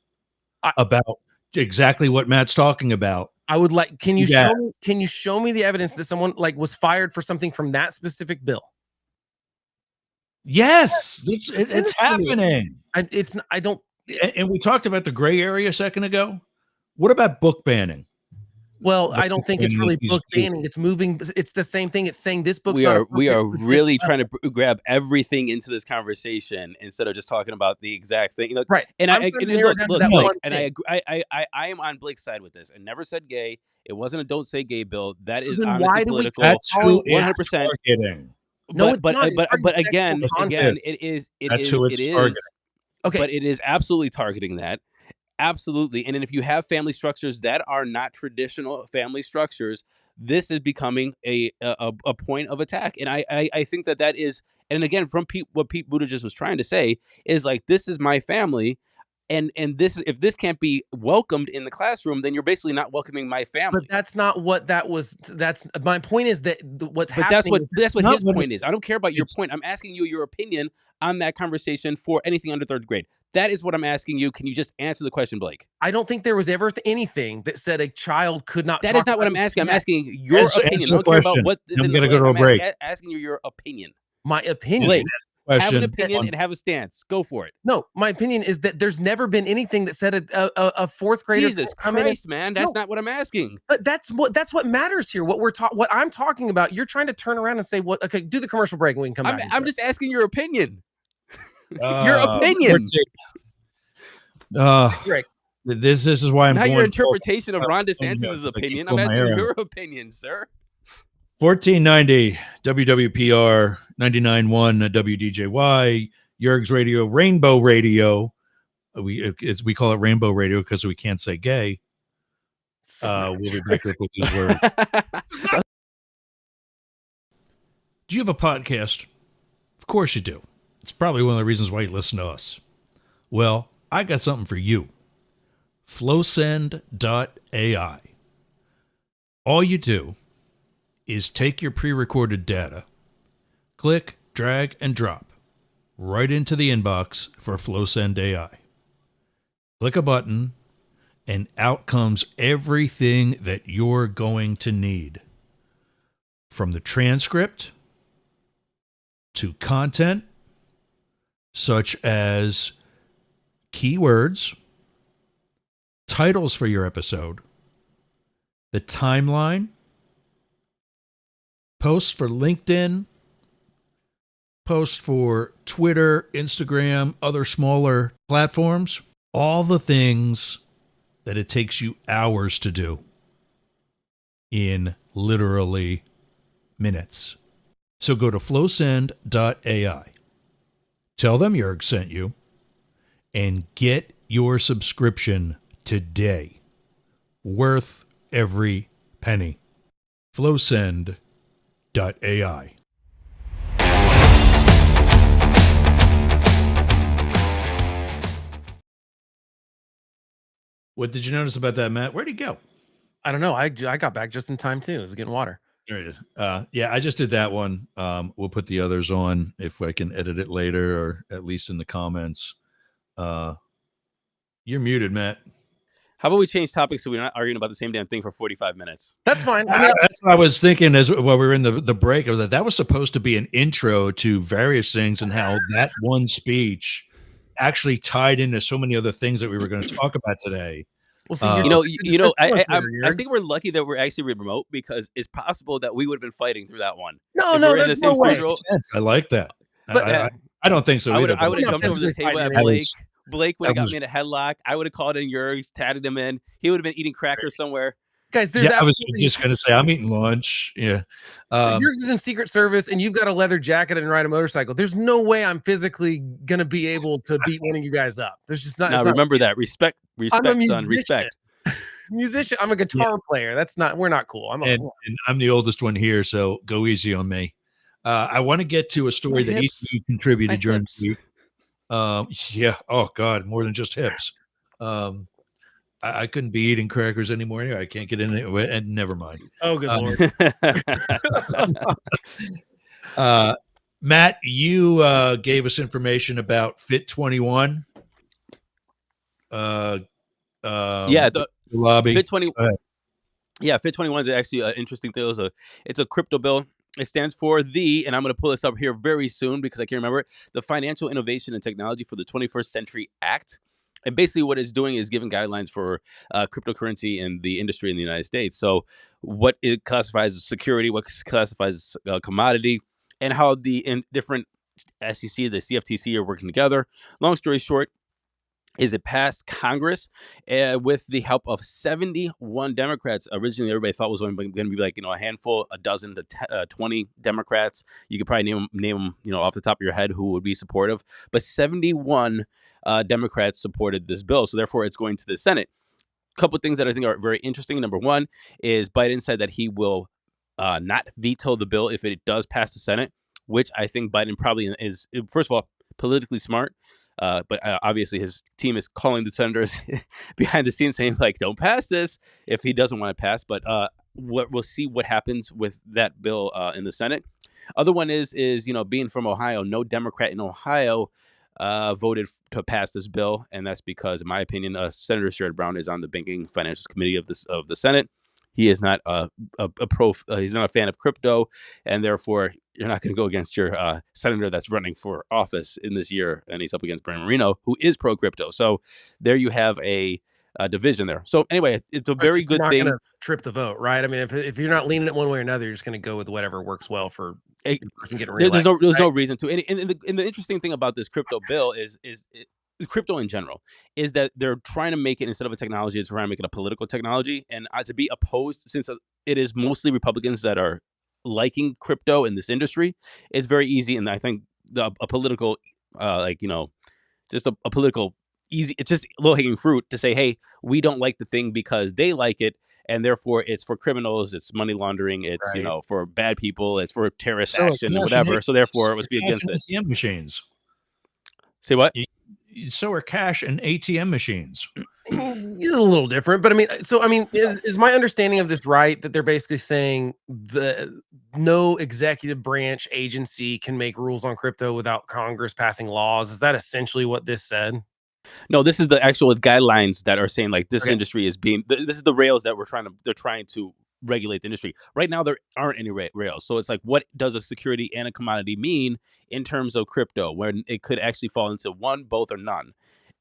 about exactly what Matt's talking about?
I would like, can you show me the evidence that someone was fired for something from that specific bill?
Yes, it's happening.
I don't.
And we talked about the gray area a second ago. What about book banning?
Well, I don't think it's really book banning. It's moving. It's the same thing. It's saying this book's
we are really trying to grab everything into this conversation instead of just talking about the exact thing.
Right.
And I am on Blake's side with this. I never said gay. It wasn't a "Don't Say Gay" bill. That is honestly political.
That's
100%.
No,
but again, it is.
Okay.
But it is absolutely targeting that. Absolutely. And then if you have family structures that are not traditional family structures, this is becoming a point of attack. And I think that is, and again, from what Pete Buttigieg was trying to say is this is my family. And this, if this can't be welcomed in the classroom, then you're basically not welcoming my family.
But that's not what that was. That's my point is that what's happening.
That's what his point is. I don't care about your point. I'm asking you your opinion on that conversation for anything under third grade. That is what I'm asking you. Can you just answer the question, Blake?
I don't think there was ever anything that said a child could not.
That is not what I'm asking. I'm asking your opinion. I don't care about what is in the
go to a break.
Asking you your opinion.
My opinion.
Blake, have an opinion and have a stance. Go for it.
No, my opinion is that there's never been anything that said a fourth grader.
Jesus Christ, man, that's not what I'm asking.
But that's what matters here. What I'm talking about. You're trying to turn around and say what? Okay, do the commercial break and we can come back.
I'm just asking your opinion. Your opinion.
This is why I'm.
Not your interpretation of Ron DeSantis' opinion. I'm asking your opinion, sir.
1490 WWPR 99.1 WDJY Yergz Radio Rainbow Radio. We call it Rainbow Radio because we can't say gay. We'll be back with these words. Do you have a podcast? Of course you do. It's probably one of the reasons why you listen to us. Well, I got something for you. Flowsend.ai. All you do is take your pre-recorded data, click, drag, and drop right into the inbox for Flowsend AI. Click a button, and out comes everything that you're going to need. From the transcript to content such as keywords, titles for your episode, the timeline, posts for LinkedIn, posts for Twitter, Instagram, other smaller platforms, all the things that it takes you hours to do in literally minutes. So go to flowsend.ai. Tell them Yergz sent you and get your subscription today. Worth every penny. Flowsend.ai. What did you notice about that, Matt? Where'd he go?
I don't know. I got back just in time too. I was getting water.
There it is. Yeah, I just did that one. We'll put the others on if I can edit it later, or at least in the comments. You're muted, Matt.
How about we change topics so we're not arguing about the same damn thing for 45 minutes?
That's fine.
I mean, that's what I was thinking as while we were in the break. That was supposed to be an intro to various things, and how that one speech actually tied into so many other things that we were going to talk about today.
Well, see,
I think we're lucky that we're actually remote, because it's possible that we would have been fighting through that one.
No, there's no way.
I like that.
But
I don't think so either.
I would have jumped over the table at Blake. Blake would have got me in a headlock. I would have called in Yergz, tagged him in. He would have been eating crackers somewhere.
Guys,
I was just going to say, I'm eating lunch. Yeah.
Yergz is in Secret Service, and you've got a leather jacket and ride a motorcycle. There's no way I'm physically going to be able to beat one of you guys up. There's just not.
Now, remember that. Respect, son. Respect.
Musician. I'm a guitar player. We're not cool.
And I'm the oldest one here, so go easy on me. I want to get to a story that each of you contributed during the week. Yeah. Oh God, more than just hips. I couldn't be eating crackers anymore. Anyway, I can't get in it, and never mind.
Oh, good
Lord. Matt, you gave us information about Fit 21.
Yeah, the
lobby.
Fit 21. Yeah, Fit 21 is actually an interesting thing. It's a crypto bill. It stands for and I'm going to pull this up here very soon because I can't remember it, the Financial Innovation and Technology for the 21st Century Act. And basically what it's doing is giving guidelines for cryptocurrency and the industry in the United States. So what it classifies as security, what classifies as commodity, and how the different SEC, the CFTC are working together. Long story short, is it passed Congress with the help of 71 Democrats. Originally, everybody thought it was going to be like, a handful, a dozen to 20 Democrats. You could probably name them, off the top of your head who would be supportive. But 71 Democrats supported this bill. So therefore, it's going to the Senate. A couple of things that I think are very interesting. Number one is Biden said that he will not veto the bill if it does pass the Senate, which I think Biden probably is, first of all, politically smart. But obviously his team is calling the senators behind the scenes saying, like, don't pass this if he doesn't want to pass. But we'll see what happens with that bill in the Senate. Other one is being from Ohio, no Democrat in Ohio voted to pass this bill. And that's because, in my opinion, Senator Sherrod Brown is on the Banking Financial Committee of the Senate. He is not he's not a fan of crypto, and therefore you're not going to go against your senator that's running for office in this year, and he's up against Brian Marino, who is pro crypto. So there you have a division there. So anyway, it's a very good thing.
Not going to trip the vote, right? I mean, if you're not leaning it one way or another, you're just going to go with whatever works well for the person getting reelected.
There's no reason to. And the interesting thing about this crypto bill is crypto in general is that they're trying to make it, instead of a technology, it's trying to make it a political technology. And to be opposed, since it is mostly Republicans that are liking crypto in this industry, it's very easy. And I think a political, just a political easy, it's just low hanging fruit to say, hey, we don't like the thing because they like it, and therefore it's for criminals, it's money laundering, it's right. For bad people, it's for terrorist action, whatever. So therefore it must be against it.
ATM machines.
Say what?
So are cash and ATM machines.
It's a little different, but is my understanding of this right, that they're basically saying no executive branch agency can make rules on crypto without Congress passing laws? Is that essentially what this said?
No, this is the actual guidelines that are saying, like, this industry is this is the rails that they're trying to regulate the industry. Right now, there aren't any rails. So it's like, what does a security and a commodity mean in terms of crypto, when it could actually fall into one, both, or none?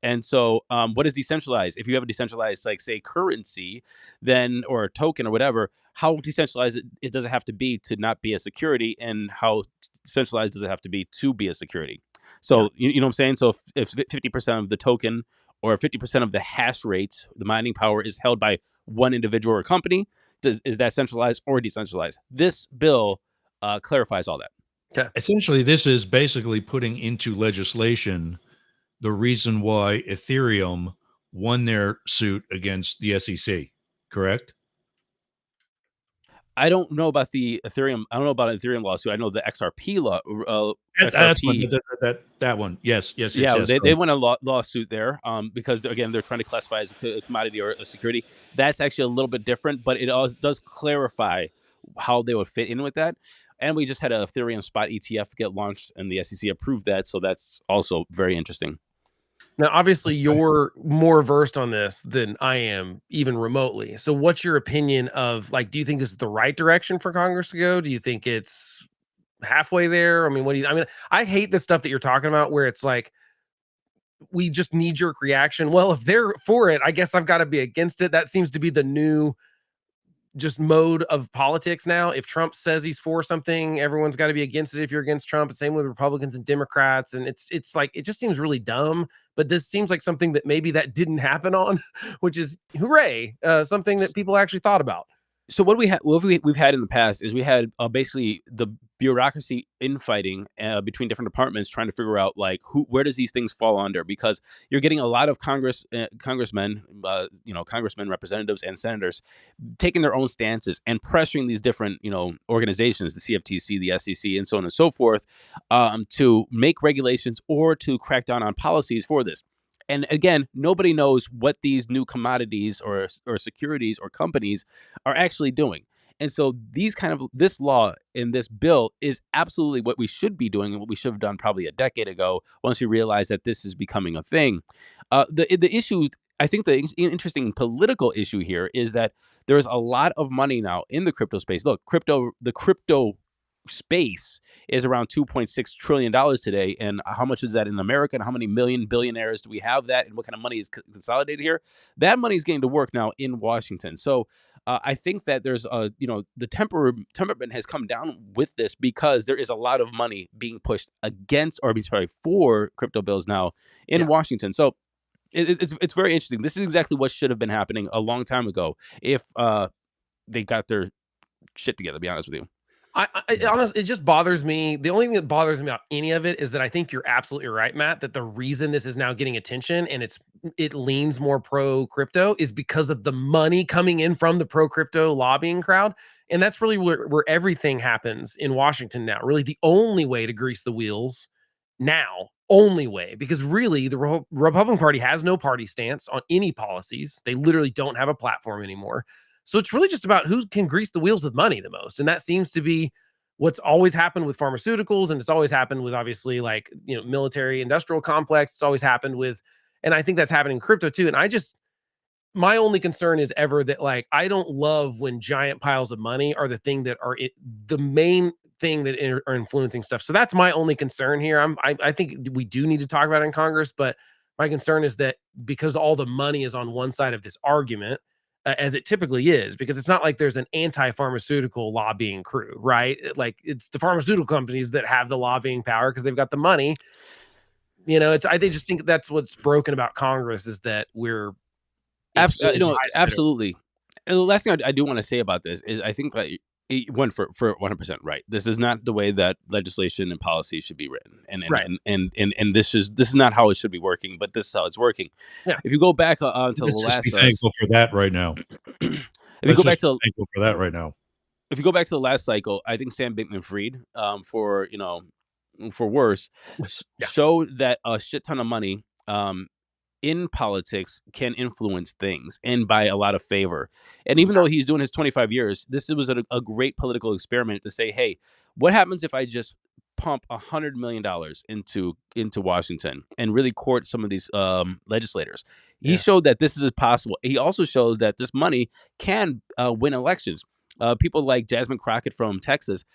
And so, what is decentralized? If you have a decentralized, like, say, currency, then, or a token or whatever, how decentralized it does it have to be to not be a security, and how centralized does it have to be to be a security?
Yeah.
So you know what I'm saying? So if 50% of the token or 50% of the hash rate, the mining power, is held by one individual or company, is that centralized or decentralized? This bill clarifies all that.
Okay.
Essentially, this is basically putting into legislation the reason why Ethereum won their suit against the SEC, correct?
I don't know about the Ethereum. I don't know about an Ethereum lawsuit. I know the XRP law.
That's one.
XRP.
That one. Yes.
Yeah, they
Sorry.
won a lawsuit there, because again, they're trying to classify as a commodity or a security. That's actually a little bit different, but it does clarify how they would fit in with that. And we just had a Ethereum spot ETF get launched, and the SEC approved that, so that's also very interesting.
Now, obviously, you're more versed on this than I am, even remotely. So, what's your opinion of, like, do you think this is the right direction for Congress to go? Do you think it's halfway there? I mean, I hate the stuff that you're talking about where it's like, we just knee jerk reaction. Well, if they're for it, I guess I've got to be against it. That seems to be the new just mode of politics now. If Trump says he's for something, everyone's got to be against it. If you're against Trump, it's same with Republicans and Democrats, and it's like, it just seems really dumb. But this seems like something that maybe that didn't happen on, which is hooray, something that people actually thought about.
So what we've had in the past is we had basically the bureaucracy infighting between different departments, trying to figure out, like, where does these things fall under, because you're getting a lot of congressmen, congressmen, representatives, and senators taking their own stances and pressuring these different organizations, the CFTC, the SEC, and so on and so forth, to make regulations or to crack down on policies for this. And again, nobody knows what these new commodities or securities or companies are actually doing. And so this law in this bill is absolutely what we should be doing, and what we should have done probably a decade ago, once we realized that this is becoming a thing. The issue, I think, the interesting political issue here is that there's a lot of money now in the crypto space. Look, the crypto space is around $2.6 trillion today. And how much is that in America? And how many million billionaires do we have that? And what kind of money is consolidated here? That money is getting to work now in Washington. So I think that there's the temperament has come down with this, because there is a lot of money being pushed for crypto bills now in Washington. So it's very interesting. This is exactly what should have been happening a long time ago if they got their shit together, to be honest with you.
Honestly, it just bothers me. The only thing that bothers me about any of it is that I think you're absolutely right, Matt, that the reason this is now getting attention and it leans more pro crypto is because of the money coming in from the pro crypto lobbying crowd. And that's really where everything happens in Washington now. Really, the only way to grease the wheels now, only way, because really the Republican Party has no party stance on any policies. They literally don't have a platform anymore. So it's really just about who can grease the wheels with money the most. And that seems to be what's always happened with pharmaceuticals. And it's always happened with, obviously, like, military industrial complex. It's always happened with, and I think that's happening in crypto too. And my only concern is ever that, like, I don't love when giant piles of money are the thing that are the main thing that are influencing stuff. So that's my only concern here. I think we do need to talk about it in Congress, but my concern is that because all the money is on one side of this argument, as it typically is, because it's not like there's an anti-pharmaceutical lobbying crew, right? Like, it's the pharmaceutical companies that have the lobbying power because they've got the money. I just think that's what's broken about Congress, is that
absolutely. And the last thing I do want to say about this is, I think that it went for 100% right. This is not the way that legislation and policy should be written, and this is not how it should be working. But this is how it's working.
Yeah.
If you go back to
Let's
the
just
last,
be thankful for that right now.
If you go back to the last cycle, I think Sam Bankman-Fried, for worse, showed that a shit ton of money in politics can influence things, and by a lot of favor. And even though he's doing his 25 years, this was a great political experiment to say, hey, what happens if I just pump $100 million into Washington and really court some of these legislators? He showed that this is possible. He also showed that this money can win elections. people like Jasmine Crockett from Texas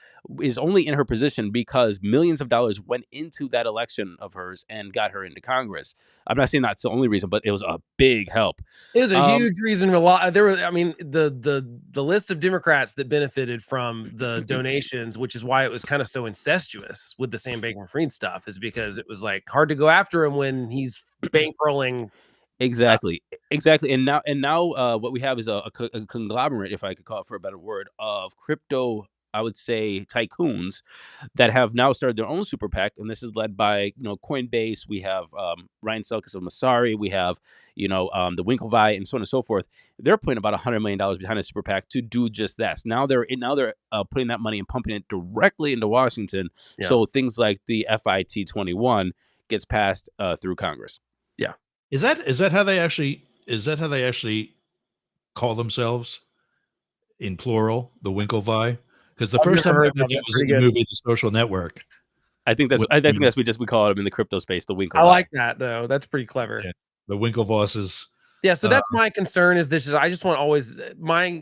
is only in her position because millions of dollars went into that election of hers and got her into Congress. I'm not saying that's the only reason, but it was a big help.
It was a huge reason. A lot there were. I mean, the list of Democrats that benefited from the donations, which is why it was kind of so incestuous with the Sam Bankman-Fried stuff, is because it was like hard to go after him when he's bankrolling.
Exactly. And now, what we have is a conglomerate, if I could call it for a better word, of crypto, I would say, tycoons that have now started their own super PAC, and this is led by Coinbase. We have Ryan Selkis of Masari. We have the Winklevi, and so on and so forth. They're putting about $100 million behind a super PAC to do just that. So now they're putting that money and pumping it directly into Washington.
Yeah.
So things like the FIT 21 gets passed through Congress.
Yeah.
Is that how they actually call themselves in plural, the Winklevi? Because the first time I heard it was in the movie The Social Network.
I think we call them in the crypto space, the Winklevi.
I like that though. That's pretty clever.
Yeah, the Winklevosses.
Yeah, so that's my concern is I just want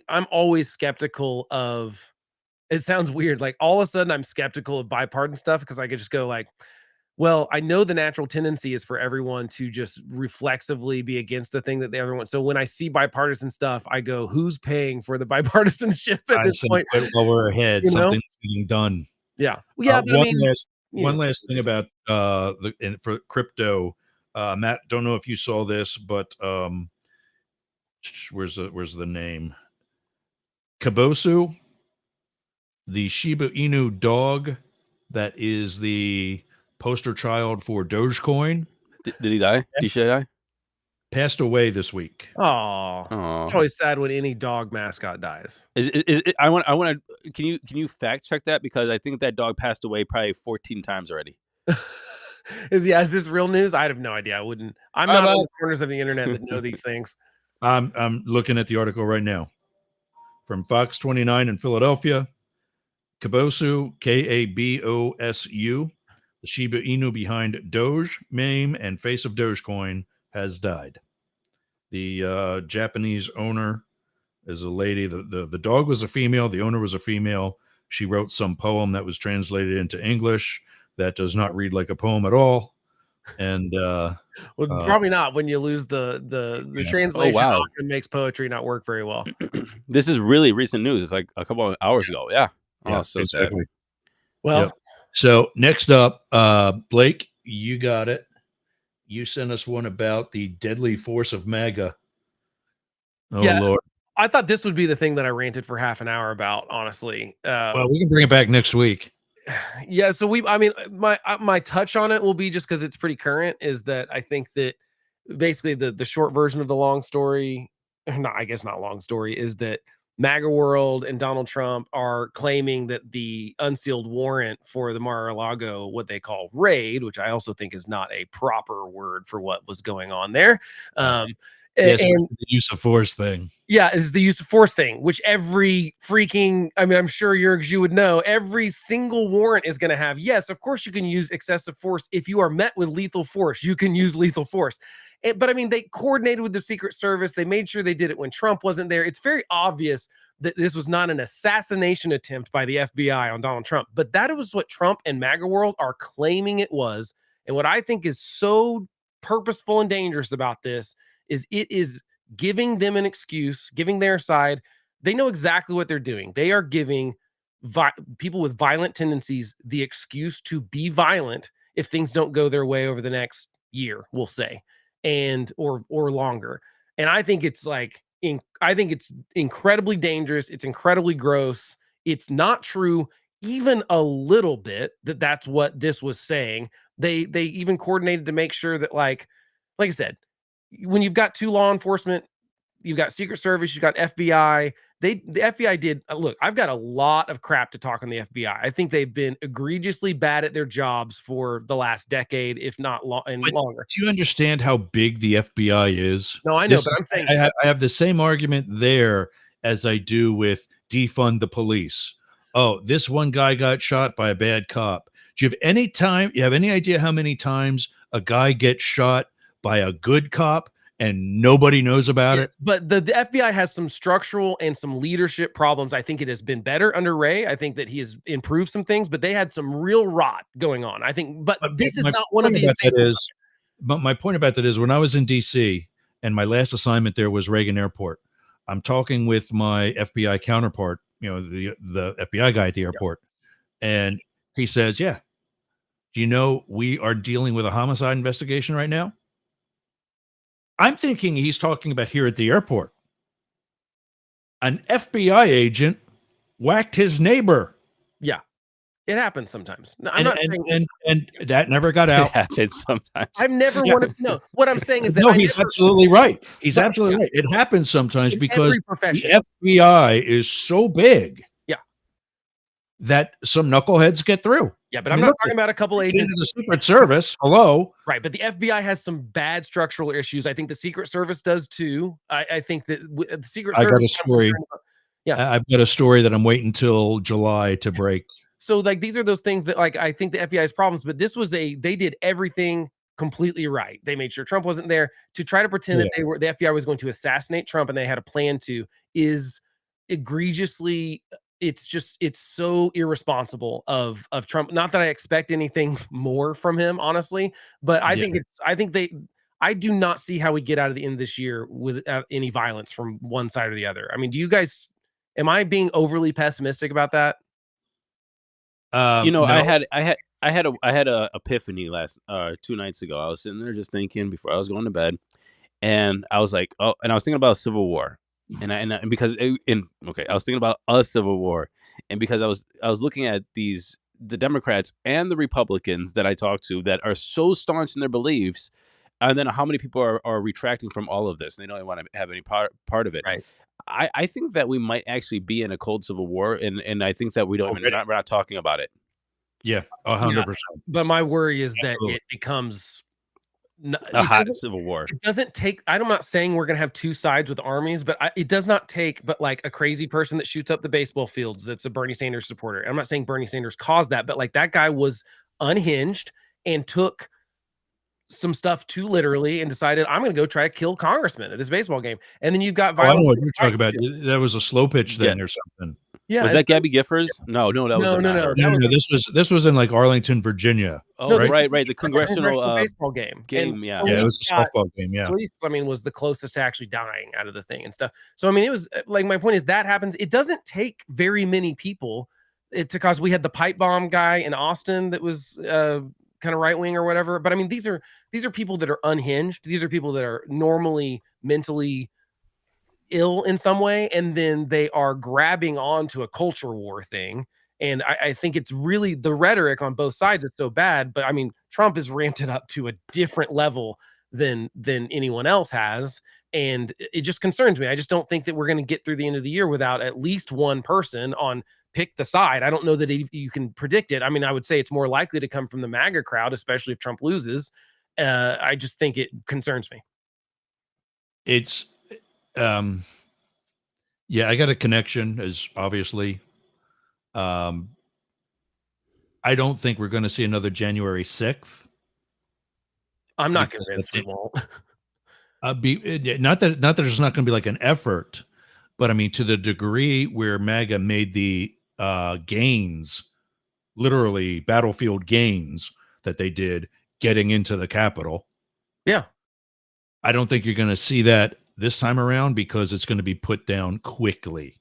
I'm always skeptical of, it sounds weird, like all of a sudden I'm skeptical of bipartisan stuff because I could just go like, well, I know the natural tendency is for everyone to just reflexively be against the thing that the other want. So when I see bipartisan stuff, I go, who's paying for the bipartisanship at this point?
While we're ahead, something's getting done.
Yeah. Yeah.
One last thing about for crypto, Matt, don't know if you saw this, but where's the name? Kabosu, the Shiba Inu dog that is the poster child for Dogecoin.
Did he die? Did he die?
Passed away this week.
Oh, it's always sad when any dog mascot dies.
I want to. Can you fact check that, because I think that dog passed away probably 14 times already.
Is this real news? I have no idea. I'm not on the corners of the internet that know these things.
I'm looking at the article right now from Fox 29 in Philadelphia. Kabosu, Kabosu, the Shiba Inu behind Doge, meme, and face of Dogecoin, has died. The Japanese owner is a lady. The dog was a female. The owner was a female. She wrote some poem that was translated into English that does not read like a poem at all. And
probably not when you lose the translation. Often makes poetry not work very well.
This is really recent news. It's like a couple of hours ago. Yeah. Oh, so exactly.
Sad. Well,
yep. So next up, Blake, you got it. You sent us one about the deadly force of MAGA. Oh, yeah, Lord.
I thought this would be the thing that I ranted for half an hour about, honestly.
Well, we can bring it back next week.
Yeah, so my touch on it will be, just because it's pretty current, is that I think that basically the short version of the long story, not long story, is that MAGA World and Donald Trump are claiming that the unsealed warrant for the Mar-a-Lago, what they call raid, which I also think is not a proper word for what was going on there.
Yes, and the use of force thing.
Yeah, is the use of force thing, which every freaking, I'm sure Yergz, you would know, every single warrant is going to have, yes, of course you can use excessive force. If you are met with lethal force, you can use lethal force. But they coordinated with the Secret Service. They made sure they did it when Trump wasn't there. It's very obvious that this was not an assassination attempt by the FBI on Donald Trump, but that was what Trump and MAGA World are claiming it was. And what I think is so purposeful and dangerous about this is it is giving them an excuse, giving their side. They know exactly what they're doing. They are giving people with violent tendencies the excuse to be violent if things don't go their way over the next year, we'll say, or longer. And I think it's incredibly dangerous. It's incredibly gross. It's not true even a little bit that that's what this was saying. They even coordinated to make sure that, like I said, when you've got two law enforcement, you've got Secret Service, you've got FBI. The FBI did look. I've got a lot of crap to talk on the FBI. I think they've been egregiously bad at their jobs for the last decade, if not longer.
Do you understand how big the FBI is?
No, I know, but I'm saying
I have the same argument there as I do with defund the police. Oh, this one guy got shot by a bad cop. Do you have any idea how many times a guy gets shot by a good cop and nobody knows about it.
But the FBI has some structural and some leadership problems. I think it has been better under Ray. I think that he has improved some things, but they had some real rot going on. I think, but this is not one of the examples.
But my point about that is when I was in DC and my last assignment there was Reagan Airport, I'm talking with my FBI counterpart, the FBI guy at the airport, and he says, "Yeah, do you know we are dealing with a homicide investigation right now?" I'm thinking he's talking about here at the airport. An FBI agent whacked his neighbor.
Yeah. It happens sometimes. No,
and that never got out.
It happens sometimes.
I've never wanted. No, what I'm saying is that
he's absolutely right. He's absolutely right. It happens sometimes because the FBI is so big.
Yeah.
That some knuckleheads get through.
Yeah, but I'm not talking about a couple agents.
The Secret Service. Hello.
Right, but the FBI has some bad structural issues. I think the Secret Service does too. I think that the Secret Service.
I got a story. Yeah, I've got a story that I'm waiting till July to break.
So like these are those things that like I think the FBI has problems, but this was they did everything completely right. They made sure Trump wasn't there to try to pretend that the FBI was going to assassinate Trump and they had a plan to is egregiously it's so irresponsible of Trump. Not that I expect anything more from him, honestly, but I do not see how we get out of the end of this year without any violence from one side or the other. I mean, am I being overly pessimistic about that?
No. I had a epiphany last 2 nights ago. I was sitting there just thinking before I was going to bed, and I was like, I was thinking about civil war, I was thinking about a civil war, and because I was looking at the Democrats and the Republicans that I talked to that are so staunch in their beliefs, and then how many people are retracting from all of this, and they don't want to have any part of it.
Right.
I think that we might actually be in a cold civil war, and I think that we're not talking about it.
Yeah, 100%.
But my worry is that it becomes
a hot civil war.
It doesn't take. I'm not saying we're gonna have two sides with armies, but it does not take. But like a crazy person that shoots up the baseball fields that's a Bernie Sanders supporter. I'm not saying Bernie Sanders caused that, but like that guy was unhinged and took some stuff too literally and decided I'm going to go try to kill congressman at this baseball game. And then you've got violence.
I know what you're talking about. That was a slow pitch then or something.
Yeah.
Was that Gabby Giffords? No, that was
no. This was in like Arlington, Virginia.
Oh, right. The congressional
baseball game.
Yeah,
it was a softball game. Yeah.
Police, was the closest to actually dying out of the thing and stuff. So, it was like, my point is that happens. It doesn't take very many people to cause. We had the pipe bomb guy in Austin that was, kind of right wing or whatever, but these are people that are unhinged. These are people that are normally mentally ill in some way, and then they are grabbing onto a culture war thing. And I think it's really the rhetoric on both sides is so bad, but Trump has ramped it up to a different level than anyone else has, and it just concerns me. I just don't think that we're going to get through the end of the year without at least one person on pick the side. I don't know that you can predict it. I would say it's more likely to come from the MAGA crowd, especially if Trump loses. I just think it concerns me.
It's, I got a connection as obviously, I don't think we're going to see another January 6th.
I'm not convinced we won't.
Not that there's not going to be like an effort, but to the degree where MAGA made the gains, literally battlefield gains that they did getting into the Capitol.
Yeah.
I don't think you're going to see that this time around because it's going to be put down quickly.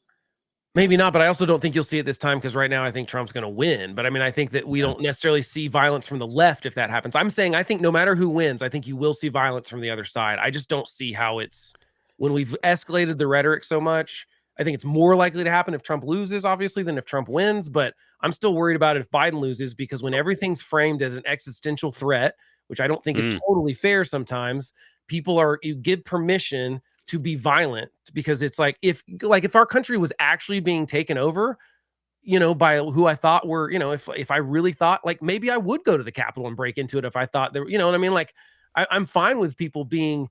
Maybe not, but I also don't think you'll see it this time because right now I think Trump's going to win. But I think that we don't necessarily see violence from the left if that happens. I'm saying I think no matter who wins, I think you will see violence from the other side. I just don't see how when we've escalated the rhetoric so much. I think it's more likely to happen if Trump loses, obviously, than if Trump wins. But I'm still worried about it if Biden loses because when everything's framed as an existential threat, which I don't think is totally fair sometimes, you give permission to be violent because it's like if our country was actually being taken over, by who I thought were, if I really thought like maybe I would go to the Capitol and break into it if I thought there, you know what I mean? Like I'm fine with people being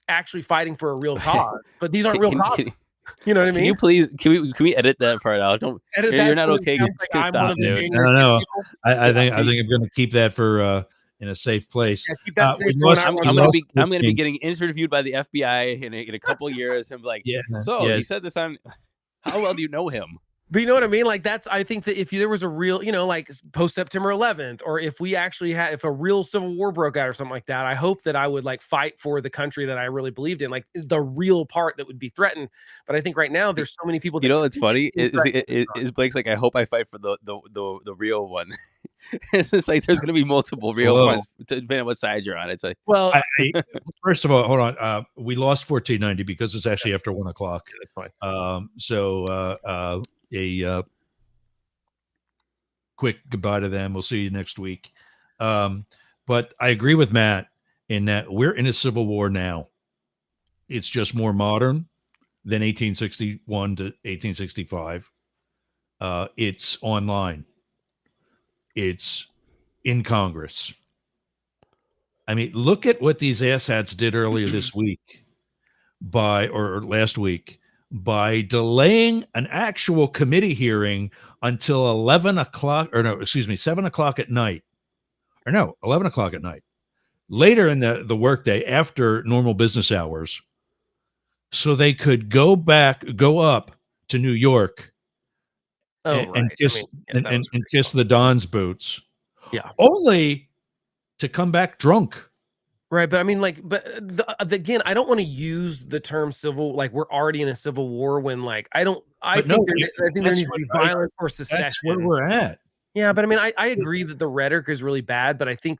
actually fighting for a real cause, but these aren't real causes. You know what I mean?
Can you please can we edit that part out? Don't edit that. You're not okay.
Stop, dude. I don't know. I think I'm going to keep that for in a safe place.
Yeah, keep that safe
I'm gonna be getting interviewed by the FBI in a couple of years and be like, he said this on. How well do you know him?
But you know what I mean? Like I think that if there was a real, like post September 11th, or if we actually if a real civil war broke out or something like that, I hope that I would like fight for the country that I really believed in, like the real part that would be threatened. But I think right now there's so many people.
It's funny is Blake's like, I hope I fight for the real one. It's just like there's going to be multiple real ones depending on what side you're on. It's like,
well,
first of all, hold on. We lost 1490 because it's actually after 1 o'clock.
That's fine.
So a quick goodbye to them. We'll see you next week. But I agree with Matt in that we're in a civil war now. It's just more modern than 1861 to 1865. It's online. It's in Congress. I mean, look at what these asshats did earlier this week or last week by delaying an actual committee hearing until 7 o'clock at night. 11 o'clock at night. Later in the workday after normal business hours, so they could go up to New York and kiss the Don's boots.
Yeah.
Only to come back drunk.
Right, but I mean, again, I don't want to use the term civil, like we're already in a civil war when, like, I think there needs to be violence or secession.
That's where we're at.
Yeah, but I mean, I agree that the rhetoric is really bad, but I think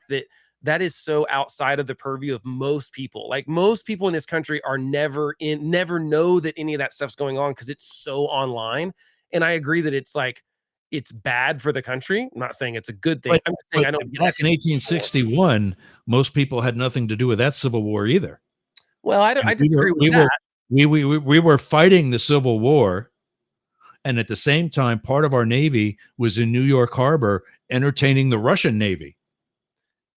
that is so outside of the purview of most people. Like most people in this country are never know that any of that stuff's going on because it's so online. And I agree that it's bad for the country. I'm not saying it's a good thing. I'm just saying I don't.
Back in 1861, most people had nothing to do with that Civil War either.
Well, I disagree with that.
We were fighting the Civil War, and at the same time, part of our Navy was in New York Harbor entertaining the Russian Navy.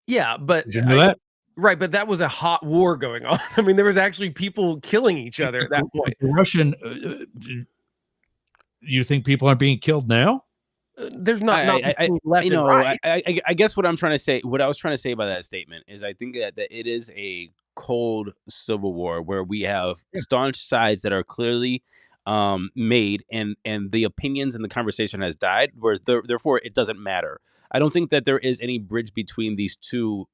Yeah, but
did you know that?
Right, but that was a hot war going on. I mean, there was actually people killing each other at that point.
The Russian. You think people aren't being killed now?
There's not left and right.
I guess what I was trying to say by that statement is I think that it is a cold civil war where we have staunch sides that are clearly made and the opinions and the conversation has died, whereas therefore it doesn't matter. I don't think that there is any bridge between these two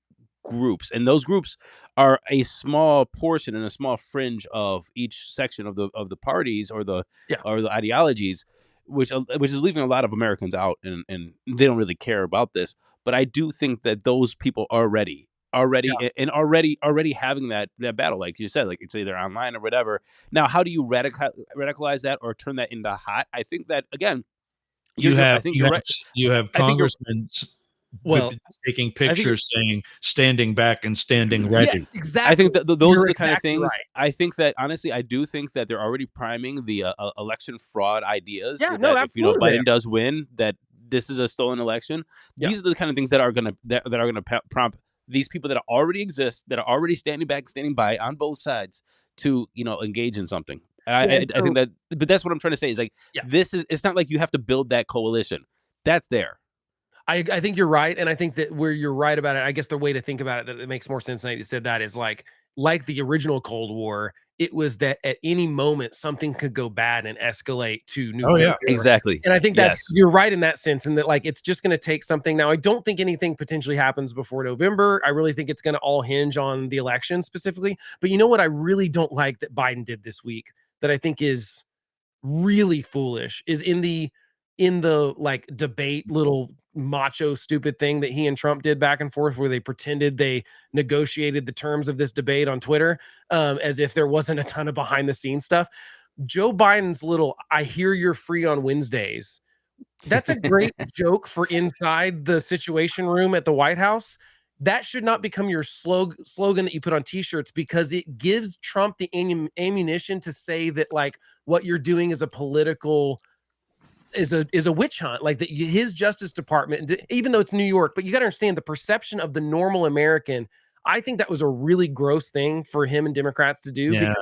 groups, and those groups are a small portion and a small fringe of each section of the parties or the ideologies, which is leaving a lot of Americans out, and they don't really care about this. But I do think that those people are already having that battle, like you said, like it's either online or whatever. Now, how do you radicalize that or turn that into hot? I think that again, you have
congressmen taking pictures saying standing back and standing ready.
Yeah, exactly.
I think that those are the kind of things. Right. I think that honestly, I do think that they're already priming the election fraud ideas.
Yeah,
that if Biden does win, that this is a stolen election. Yeah. These are the kind of things that are gonna prompt these people that already exist, that are already standing by on both sides to engage in something. I think that, but that's what I'm trying to say is it's not like you have to build that coalition. That's there.
I think you're right, and I think that where you're right about it, I guess the way to think about it that makes more sense than you said that is like the original Cold War. It was that at any moment something could go bad and escalate to nuclear.
Oh yeah,
exactly.
And I think you're right in that sense, and that like it's just going to take something. Now, I don't think anything potentially happens before November. I really think it's going to all hinge on the election specifically. But you know what I really don't like that Biden did this week that I think is really foolish is in the like debate little macho stupid thing that he and Trump did back and forth where they pretended they negotiated the terms of this debate on Twitter as if there wasn't a ton of behind the scenes stuff. Joe Biden's little "I hear you're free on Wednesdays." That's a great joke for inside the Situation Room at the White House. That should not become your slogan that you put on t-shirts because it gives Trump the ammunition to say that like what you're doing is a political is a witch hunt, like that his Justice Department, even though it's New York, but you got to understand the perception of the normal American. I think that was a really gross thing for him and Democrats to do because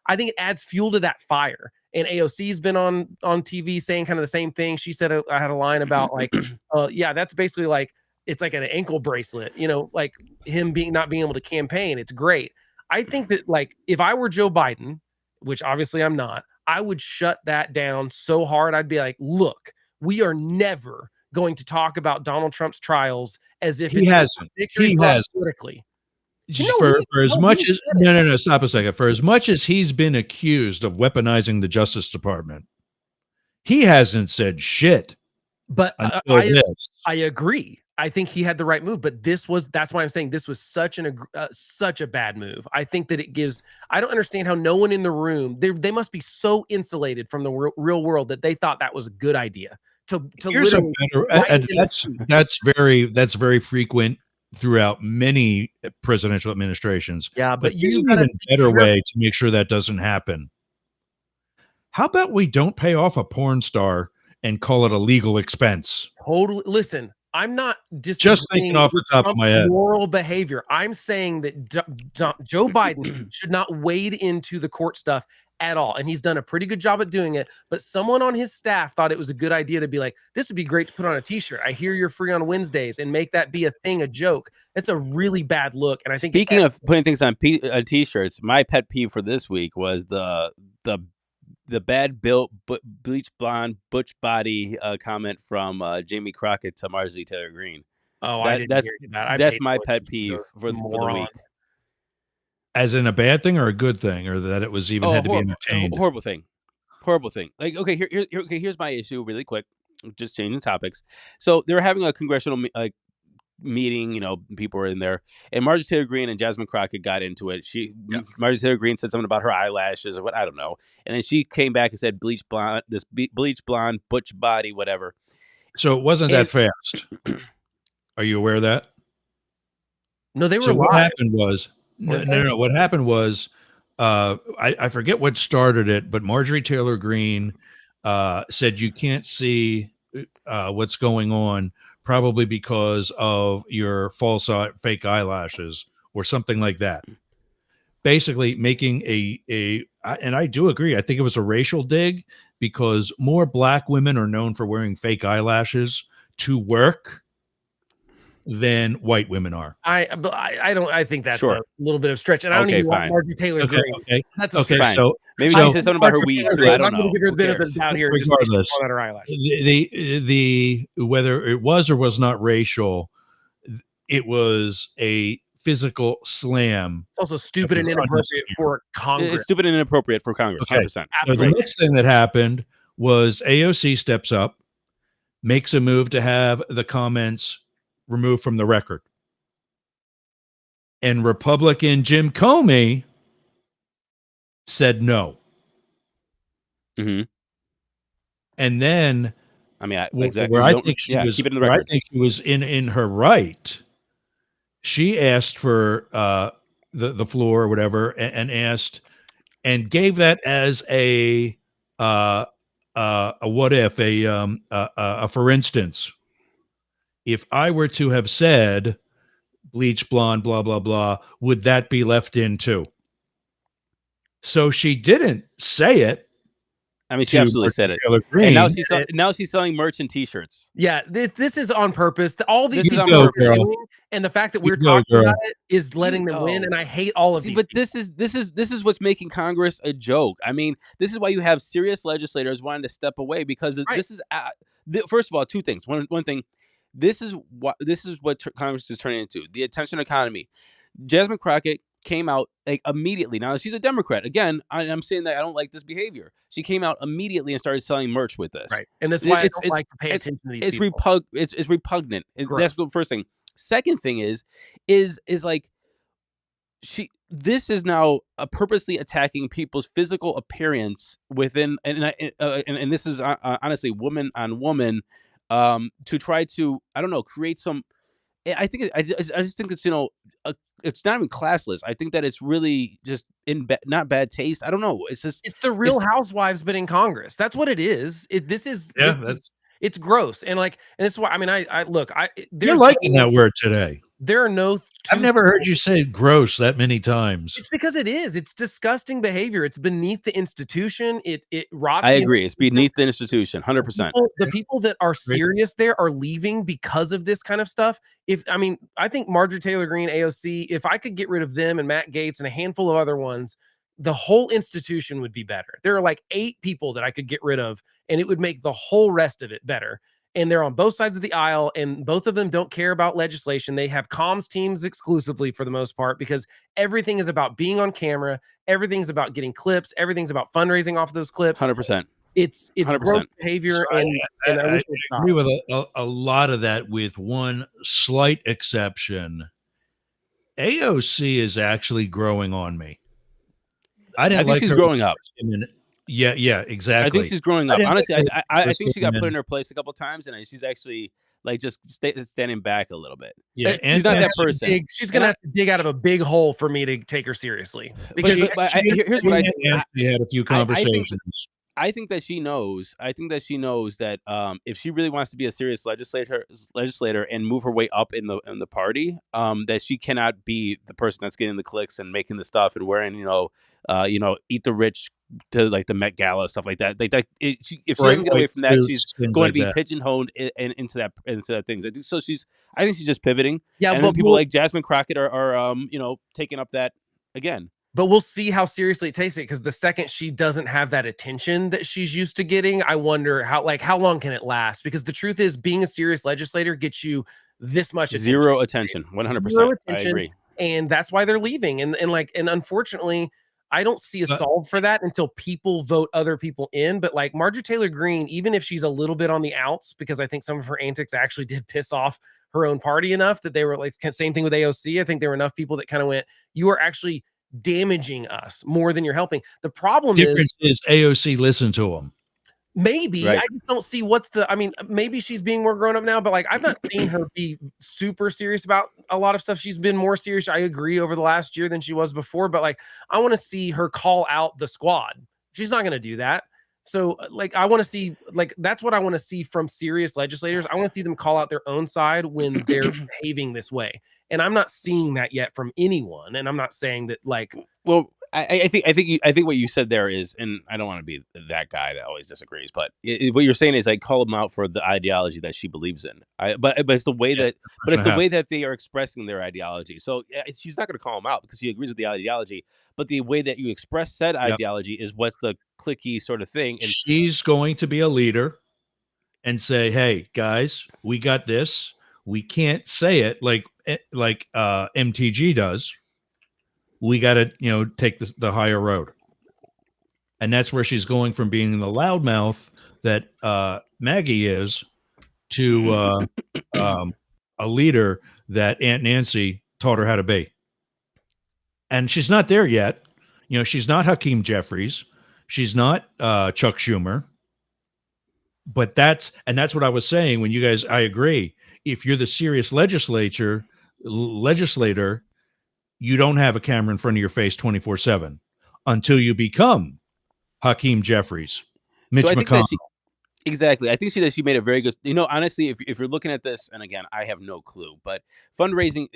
I think it adds fuel to that fire. And AOC's been on TV saying kind of the same thing. She said I had a line about like, that's basically like it's like an ankle bracelet, you know, like him not being able to campaign. It's great. I think that like if I were Joe Biden, which obviously I'm not, I would shut that down so hard. I'd be like, look, we are never going to talk about Donald Trump's trials as if
He
it's
hasn't.
victory
He
for us
has.
politically.
For as much as no, stop a second. For as much as he's been accused of weaponizing the Justice Department, he hasn't said shit.
But I agree. I think he had the right move, but that's why I'm saying this was such a bad move. I think that it gives, I don't understand how no one in the room, they must be so insulated from the real world that they thought that was a good idea to literally
that's very frequent throughout many presidential administrations.
Yeah, but
you got a better way to make sure that doesn't happen. How about we don't pay off a porn star and call it a legal expense?
Totally. Listen, I'm not
just thinking off the top of my head.
Moral behavior. I'm saying that Joe Biden should not wade into the court stuff at all, and he's done a pretty good job at doing it. But someone on his staff thought it was a good idea to be like, "This would be great to put on a T-shirt. I hear you're free on Wednesdays," and make that be a thing, a joke. It's a really bad look. And I think
speaking of putting things on T-shirts, my pet peeve for this week was the bad built bleach blonde butch body comment from Jamie Crockett to Marjorie Taylor Greene.
Oh, I didn't hear that.
That's my pet peeve for the week.
As in a bad thing or a good thing, or that it was even had to be entertained?
Horrible thing. Like, okay, here's my issue really quick. Just changing topics. So they were having a congressional meeting, you know, people were in there, and Marjorie Taylor Greene and Jasmine Crockett got into it. Marjorie Taylor Greene said something about her eyelashes or what, I don't know, and then she came back and said bleach blonde butch body, whatever.
So it wasn't that fast. Are you aware of that?
No, they were.
So what happened was no. What happened was I forget what started it, but Marjorie Taylor Greene said you can't see what's going on, probably because of your fake eyelashes or something like that. Basically making and I do agree, I think it was a racial dig, because more black women are known for wearing fake eyelashes to work than white women are.
I think that's a little bit of stretch, and I don't even want Marjorie Taylor Greene.
Okay,
that's
okay.
Fine.
So
maybe she said something about her weed too. I don't know.
Give her the benefit of the doubt here.
Regardless,
just her eyelash.
The whether it was or was not racial, it was a physical slam.
It's also stupid and inappropriate for Congress.
It's stupid and inappropriate for Congress. 100%.
So the next thing that happened was AOC steps up, makes a move to have the comments removed from the record. And Republican Jim Comey said no.
Mm-hmm.
And then,
I mean, exactly.
Where I think she was,
keep it in the record.
I think she was in her right. She asked for the floor or whatever, and asked, and gave that as a what if, a for instance. If I were to have said bleach blonde, blah, blah, blah, would that be left in too? So she didn't say it.
I mean, she absolutely said it. And now she's selling merch and T-shirts.
Yeah, this is on purpose. All these
things
are doing, and the fact that we're talking about it is letting them win. And I hate all of these.
But this is what's making Congress a joke. I mean, this is why you have serious legislators wanting to step away, because this is first of all, two things. One thing. This is what Congress is turning into, the attention economy. Jasmine Crockett came out immediately. Now, she's a Democrat. Again, I'm saying that I don't like this behavior. She came out immediately and started selling merch with this.
Right. And that's why I don't like to pay attention to these
people. It's repugnant. That's the first thing. Second thing is like this is now purposely attacking people's physical appearance within, and this is honestly woman on woman, to try to, I don't know, create some. I just think it's, you know, it's not even classless. I think that it's really just not bad taste. I don't know. It's
the Real Housewives, but in Congress. That's what it is. It's gross. And this is why, I mean, you're
liking that word today.
there are no
I've never heard you say gross that many times.
It's because it is. It's disgusting behavior. It's beneath the institution. It rots.
I agree. It's beneath the institution, 100%.
The people that are serious there are leaving because of this kind of stuff. I think Marjorie Taylor Greene, AOC, if I could get rid of them and Matt Gaetz and a handful of other ones, the whole institution would be better. There are like 8 people that I could get rid of, and it would make the whole rest of it better. And they're on both sides of the aisle, and both of them don't care about legislation. They have comms teams exclusively for the most part, because everything is about being on camera. Everything's about getting clips. Everything's about fundraising off of those clips.
100%.
It's
100%.
gross behavior,
So
and I wish
I agree with a lot of that, with one slight exception. AOC is actually growing on me. I think
she's growing up.
Yeah, exactly.
I think she's growing up. Honestly, I think she got put in her place a couple times, and she's actually like just standing back a little bit.
Yeah,
she's not that person.
She's gonna have to dig out of a big hole for me to take her seriously. Because
here's what I think.
We had a few conversations.
I think that she knows. I think that she knows that if she really wants to be a serious legislator and move her way up in the party, that she cannot be the person that's getting the clicks and making the stuff and wearing eat the rich to like the Met Gala, stuff like that. Like that, if she doesn't get away from that, she's going to be pigeonholed into that thing. I think she's just pivoting.
Yeah,
and then people like Jasmine Crockett are taking up that again.
But we'll see how seriously it takes it, because the second she doesn't have that attention that she's used to getting, I wonder how long can it last? Because the truth is, being a serious legislator gets you this much attention.
Zero attention, 100%. I agree.
And that's why they're leaving. And unfortunately, I don't see a solve for that until people vote other people in. But like Marjorie Taylor Greene, even if she's a little bit on the outs, because I think some of her antics actually did piss off her own party enough that they were like, same thing with AOC. I think there were enough people that kind of went, you are actually damaging us more than you're helping. The problem
is AOC listened to them.
Maybe right. I just don't see maybe she's being more grown up now, but like I've not seen her be super serious about a lot of stuff. She's been more serious, I agree, over the last year than she was before, but like I want to see her call out the squad. She's not going to do that. So like I want to see, like that's what I want to see from serious legislators. I want to see them call out their own side when they're behaving this way. And I'm not seeing that yet from anyone. And I'm not saying that like,
well, I think what you said there is, and I don't want to be that guy that always disagrees, but what you're saying is like call them out for the ideology that she believes in. But it's the way that they are expressing their ideology. So she's not going to call them out because she agrees with the ideology, but the way that you express said ideology is what's the cliquey sort of thing. And
she's going to be a leader and say, "Hey guys, we got this. We can't say it like MTG does. We got to, take the higher road." And that's where she's going from being the loudmouth that Maggie is to a leader that Aunt Nancy taught her how to be. And she's not there yet. She's not Hakeem Jeffries. She's not Chuck Schumer. But that's what I was saying when you guys, I agree. If you're the serious legislator, you don't have a camera in front of your face 24/7 until you become Hakeem Jeffries, Mitch McConnell.
Exactly. I think she made a very good, honestly, if you're looking at this, and again, I have no clue, but fundraising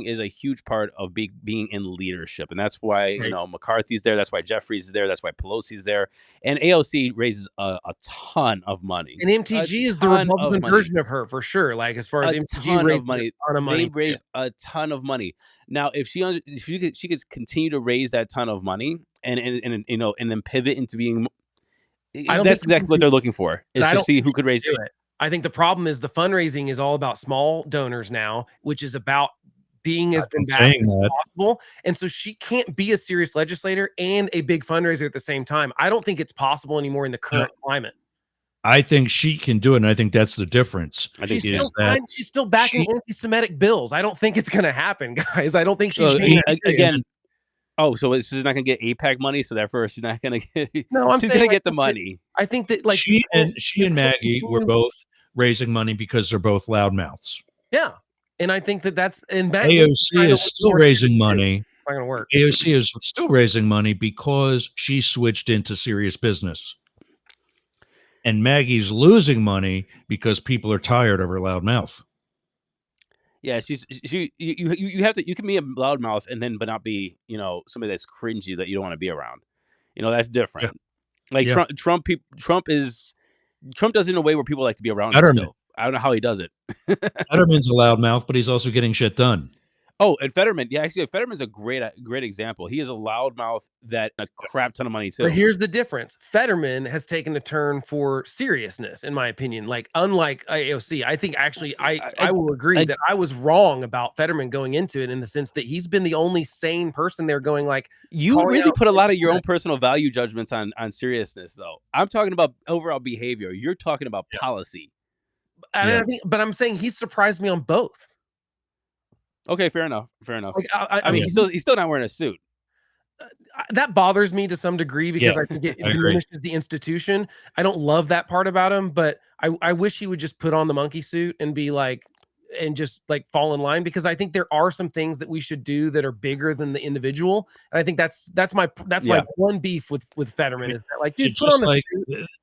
is a huge part of being in leadership. And that's why, McCarthy's there. That's why Jeffries is there. That's why Pelosi's there. And AOC raises a ton of money.
And MTG is the Republican version of her for sure. Like as far as MTG raises
money, they raise a ton of money. Now, if she could continue to raise that ton of money and then pivot into being, that's exactly what they're looking for, is to see who could raise it.
I think the problem is the fundraising is all about small donors now, which is about being as bombastic as possible. And so she can't be a serious legislator and a big fundraiser at the same time. I don't think it's possible anymore in the current climate.
I think she can do it, and I think that's the difference.
I think
she's still backing anti-Semitic bills. I don't think it's going to happen, guys. I don't think she's
again. Oh, so she's not going to get AIPAC money, so therefore she's not going to get.
No,
she's going to get the money.
I think that like
she and Maggie were both raising money because they're both loudmouths.
Yeah, and I think that's
AOC is still raising money.
It's not going to work.
AOC is still raising money because she switched into serious business, and Maggie's losing money because people are tired of her loud mouth.
Yeah, you have to, you can be a loudmouth and then but not be, somebody that's cringy that you don't want to be around. That's
Yeah.
different. Like
Yeah.
Trump does it in a way where people like to be around him
Fetterman.
still. I don't know how he does it.
Fetterman's a loudmouth, but he's also getting shit done.
Oh, and Fetterman, yeah, actually, Fetterman's a great example. He is a loudmouth that a crap ton of money too.
But here's the difference. Fetterman has taken a turn for seriousness, in my opinion. Like, unlike AOC, I think actually I will agree that I was wrong about Fetterman going into it in the sense that he's been the only sane person there going like,
you really put a lot of your own personal value judgments on seriousness, though. I'm talking about overall behavior. You're talking about policy.
And I think, but I'm saying he's surprised me on both.
Okay, fair enough.
Like,
I mean, he's still not wearing a suit.
That bothers me to some degree because I think it diminishes the institution. I don't love that part about him, but I wish he would just put on the monkey suit and be like, and just like fall in line, because I think there are some things that we should do that are bigger than the individual. And I think that's my one beef with Fetterman is that, like, dude,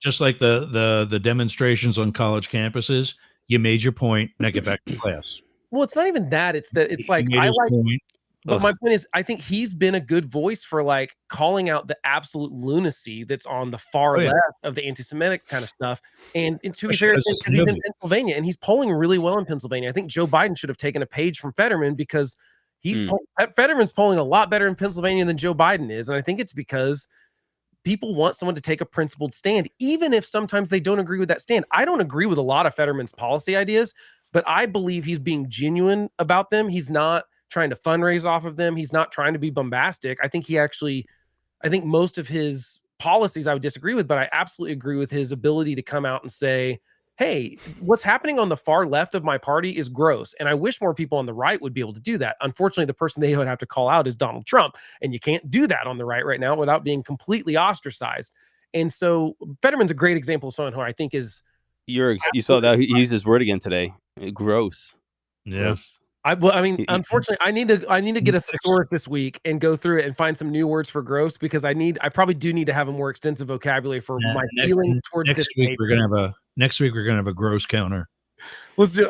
just like the demonstrations on college campuses, you made your point, now get back to class.
Well, it's not even that. It's that it's like I like. Point. But my point is, I think he's been a good voice for like calling out the absolute lunacy that's on the far left of the anti-Semitic kind of stuff. And to be fair, because he's in Pennsylvania and he's polling really well in Pennsylvania. I think Joe Biden should have taken a page from Fetterman because Fetterman's polling a lot better in Pennsylvania than Joe Biden is. And I think it's because people want someone to take a principled stand, even if sometimes they don't agree with that stand. I don't agree with a lot of Fetterman's policy ideas, but I believe he's being genuine about them. He's not trying to fundraise off of them. He's not trying to be bombastic. I think most of his policies I would disagree with, but I absolutely agree with his ability to come out and say, hey, what's happening on the far left of my party is gross. And I wish more people on the right would be able to do that. Unfortunately, the person they would have to call out is Donald Trump. And you can't do that on the right now without being completely ostracized. And so Fetterman's a great example of someone who I think is.
Yergz, you saw that he used his word again today. Gross.
Yeah.
Gross.
Unfortunately, I need to get a thesaurus this week and go through it and find some new words for gross, because I probably do need to have a more extensive vocabulary for my feelings towards this.
Next week we're gonna have a gross counter.
Let's do.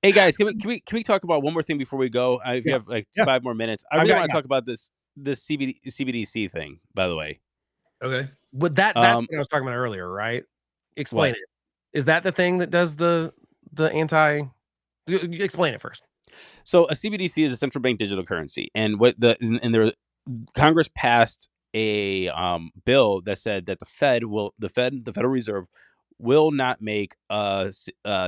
Hey guys, can we talk about one more thing before we go? If you have 5 more minutes, I really want to talk about this CBDC thing. By the way,
okay, but that's what I was talking about earlier, right? Explain it. Is that the thing that does the anti? Explain it first.
So a CBDC is a central bank digital currency, and Congress passed a bill that said that the Federal Reserve will not make a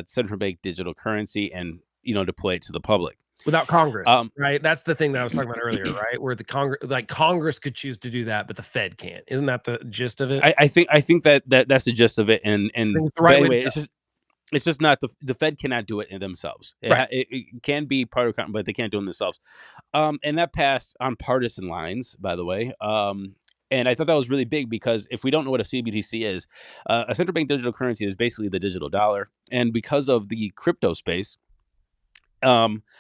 central bank digital currency and deploy it to the public
without Congress, right? That's the thing that I was talking about earlier, right? Where the Congress could choose to do that, but the Fed can't. Isn't that the gist of it?
I think that's the gist of it, and anyway, it's just not the Fed cannot do it in themselves. It can be part of, but they can't do it themselves. And that passed on partisan lines, by the way. And I thought that was really big because if we don't know what a CBDC is, a central bank digital currency is basically the digital dollar. And because of the crypto space, we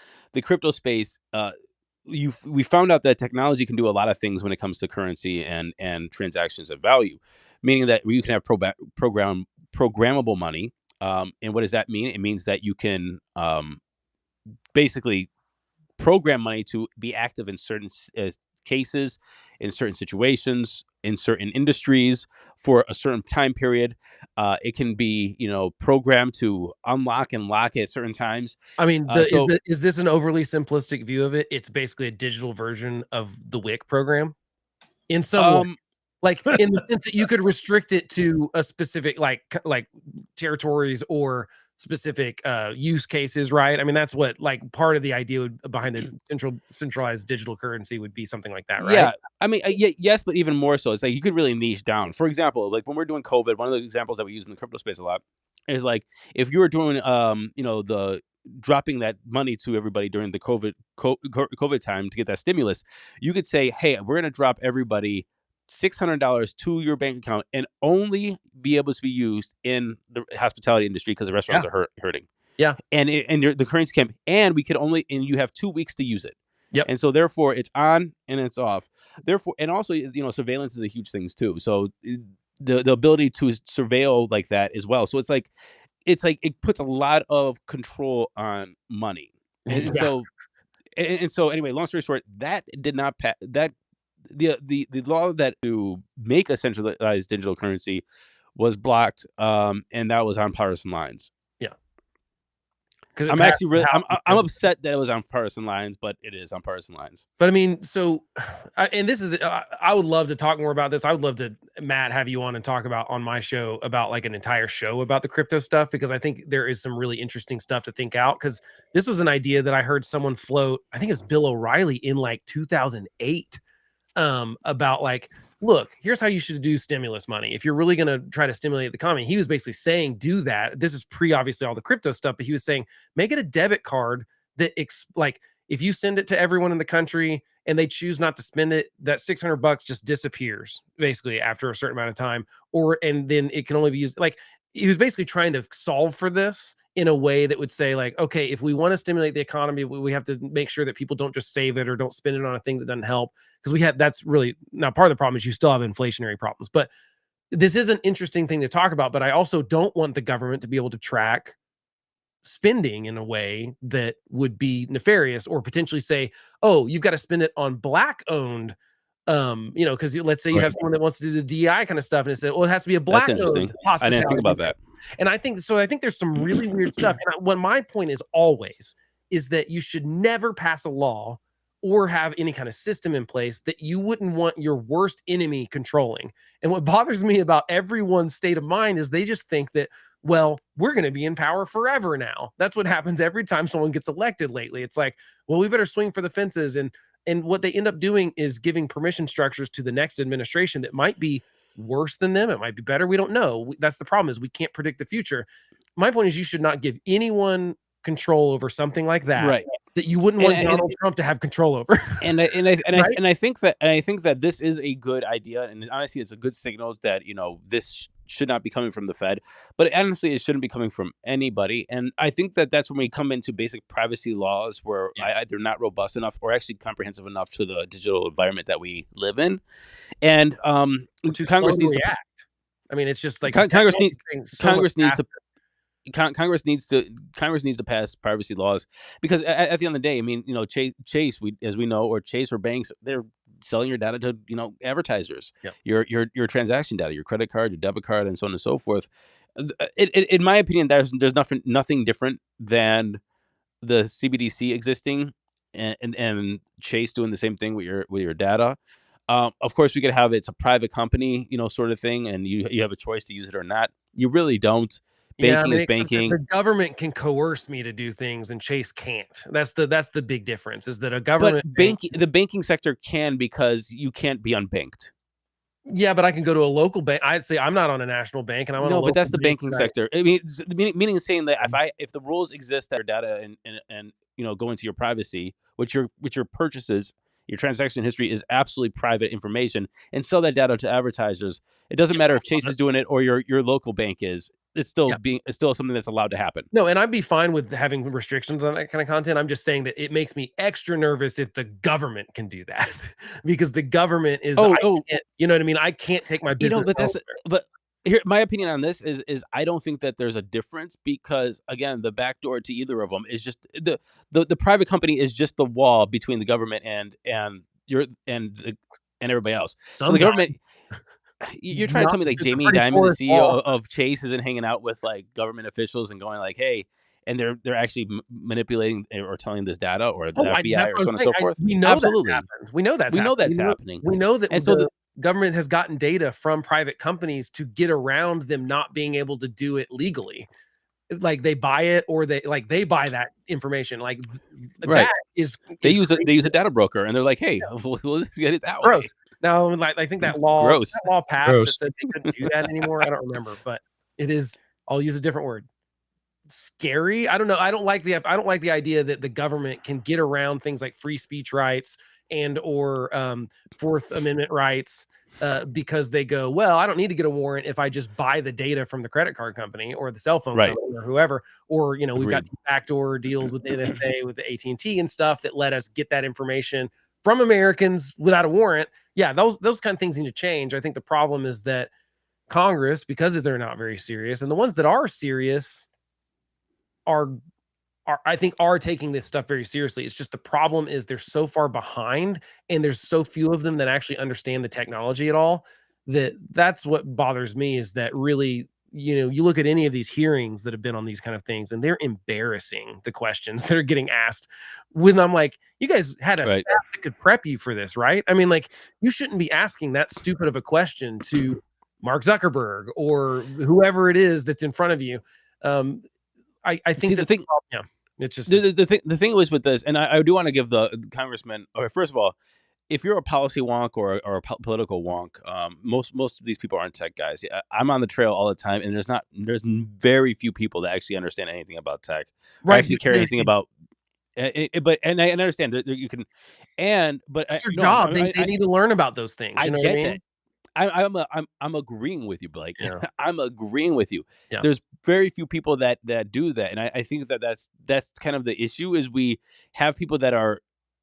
found out that technology can do a lot of things when it comes to currency and transactions of value, meaning that you can have programmable money. And what does that mean? It means that you can basically program money to be active in certain cases, in certain situations, in certain industries for a certain time period. It can be, programmed to unlock and lock at certain times.
I mean, is this an overly simplistic view of it? It's basically a digital version of the WIC program in some way. Like in the sense that you could restrict it to a specific like territories or specific use cases, right? I mean, that's what part of the idea behind the centralized digital currency would be something like that, right?
Yeah, I mean, yes, but even more so, it's like you could really niche down. For example, like when we're doing COVID, one of the examples that we use in the crypto space a lot is like if you were doing the dropping that money to everybody during the COVID time to get that stimulus, you could say, hey, we're going to drop everybody $600 to your bank account and only be able to be used in the hospitality industry because the restaurants are hurting.
Yeah.
And the currency camp, and we could only, and you have 2 weeks to use it.
Yep.
And so therefore it's on and it's off. Therefore, and also, surveillance is a huge thing too. So the ability to surveil like that as well. So it's like, it's like it puts a lot of control on money. And
Yeah.
so anyway, long story short, that did not pass. That the law that to make a centralized digital currency was blocked, and that was on partisan lines.
Yeah. Because
I'm actually really I'm upset that it was on partisan lines, but it is on partisan lines.
But I mean, so, and this is, I would love to talk more about this. I would love to, Matt, have you on and talk about on my show about like an entire show about the crypto stuff, because I think there is some really interesting stuff to think out. Because this was an idea that I heard someone float. I think it was Bill O'Reilly in like 2008, about like, look, here's how you should do stimulus money. If you're really going to try to stimulate the economy, he was basically saying, do that. This is obviously all the crypto stuff, but he was saying, make it a debit card that like, if you send it to everyone in the country and they choose not to spend it, that $600 just disappears basically after a certain amount of time, and then it can only be used. Like, he was basically trying to solve for this in a way that would say like, okay, if we want to stimulate the economy, we have to make sure that people don't just save it or don't spend it on a thing that doesn't help. Because that's really now part of the problem is you still have inflationary problems. But this is an interesting thing to talk about. But I also don't want the government to be able to track spending in a way that would be nefarious, or potentially say, oh, you've got to spend it on black owned, because let's say you have someone that wants to do the DEI kind of stuff, and it said, well, it has to be a black owned.
I didn't think about that.
And I think there's some really weird stuff. And what my point is always is that you should never pass a law or have any kind of system in place that you wouldn't want your worst enemy controlling. And what bothers me about everyone's state of mind is they just think that, well, we're going to be in power forever now. That's what happens every time someone gets elected lately. It's like, well, we better swing for the fences. And what they end up doing is giving permission structures to the next administration that might be worse than them. It might be better. We don't know. That's the problem, is we can't predict the future. My point is you should not give anyone control over something like that,
right,
that you wouldn't want Donald Trump to have control over.
And I think that this is a good idea, and honestly, it's a good signal that this should not be coming from the Fed, but honestly, it shouldn't be coming from anybody. And I think that that's when we come into basic privacy laws, where they're not robust enough or actually comprehensive enough to the digital environment that we live in. And Congress needs to
act. I mean, it's just like
Congress needs to pass privacy laws, because at the end of the day, I mean, Chase, as we know, or Chase or banks, they're selling your data to advertisers.
Yep.
Your transaction data, your credit card, your debit card, and so on and so forth. In my opinion, there's nothing different than the CBDC existing and Chase doing the same thing with your data. Of course, we could have it's a private company, sort of thing, and you have a choice to use it or not. You really don't. Banking is banking.
The government can coerce me to do things, and Chase can't. That's the big difference. Is that a government?
But the banking sector can, because you can't be unbanked.
Yeah, but I can go to a local bank. I'd say I'm not on a national bank, and I'm on a local
but that's the
bank,
banking sector. I mean, meaning saying that if the rules exist that your data and go into your privacy, which your purchases, your transaction history is absolutely private information, and sell that data to advertisers. It doesn't matter if Chase is doing it or your local bank is. It's still something that's allowed to happen.
No, and I'd be fine with having restrictions on that kind of content. I'm just saying that it makes me extra nervous if the government can do that, because the government is. You know what I mean? I can't take my business.
But here, my opinion on this is I don't think that there's a difference, because again, the backdoor to either of them is just the private company is just the wall between the government and everybody else. So the government. You're trying to tell me like Jamie Dimon, the CEO of Chase, isn't hanging out with like government officials and going like, "Hey," and they're actually manipulating or telling this data, or the FBI or so on and so forth.
We know absolutely.
We know that's happening.
We know that, and so the government has gotten data from private companies to get around them not being able to do it legally. Like they buy it, or they buy that information. Like that
they use a data broker, and they're like, "Hey, we'll just get it that way."
Now, like I think that law passed that said they couldn't do that anymore. I don't remember, but it is. I'll use a different word. Scary. I don't know. I don't like the idea that the government can get around things like free speech rights and or Fourth Amendment rights because they go, well, I don't need to get a warrant if I just buy the data from the credit card company or the cell phone company or whoever. Or we've got backdoor deals with the NSA, with the AT&T and stuff that let us get that information from Americans without a warrant. Yeah, those kind of things need to change. I think the problem is that Congress, because they're not very serious, and the ones that are serious I think are taking this stuff very seriously. It's just the problem is they're so far behind, and there's so few of them that actually understand the technology at all. That's what bothers me, is that really, you look at any of these hearings that have been on these kind of things, and they're embarrassing, the questions that are getting asked. When I'm like, you guys had a staff that could prep you for this, right? I mean, like, you shouldn't be asking that stupid of a question to Mark Zuckerberg or whoever it is that's in front of you. I think
the thing,
yeah, it's just
the thing was with this, and I do want to give the congressman, or first of all, if you're a policy wonk or a political wonk, most of these people aren't tech guys. I'm on the trail all the time, and there's very few people that actually understand anything about tech, or actually care anything about. But I understand that you can, but
it's their job. They need to learn about those things.
I
You know
get
what I mean?
that. I'm agreeing with you, Blake.
Yeah.
I'm agreeing with you.
Yeah.
There's very few people that do that, and I think that's kind of the issue, is we have people that are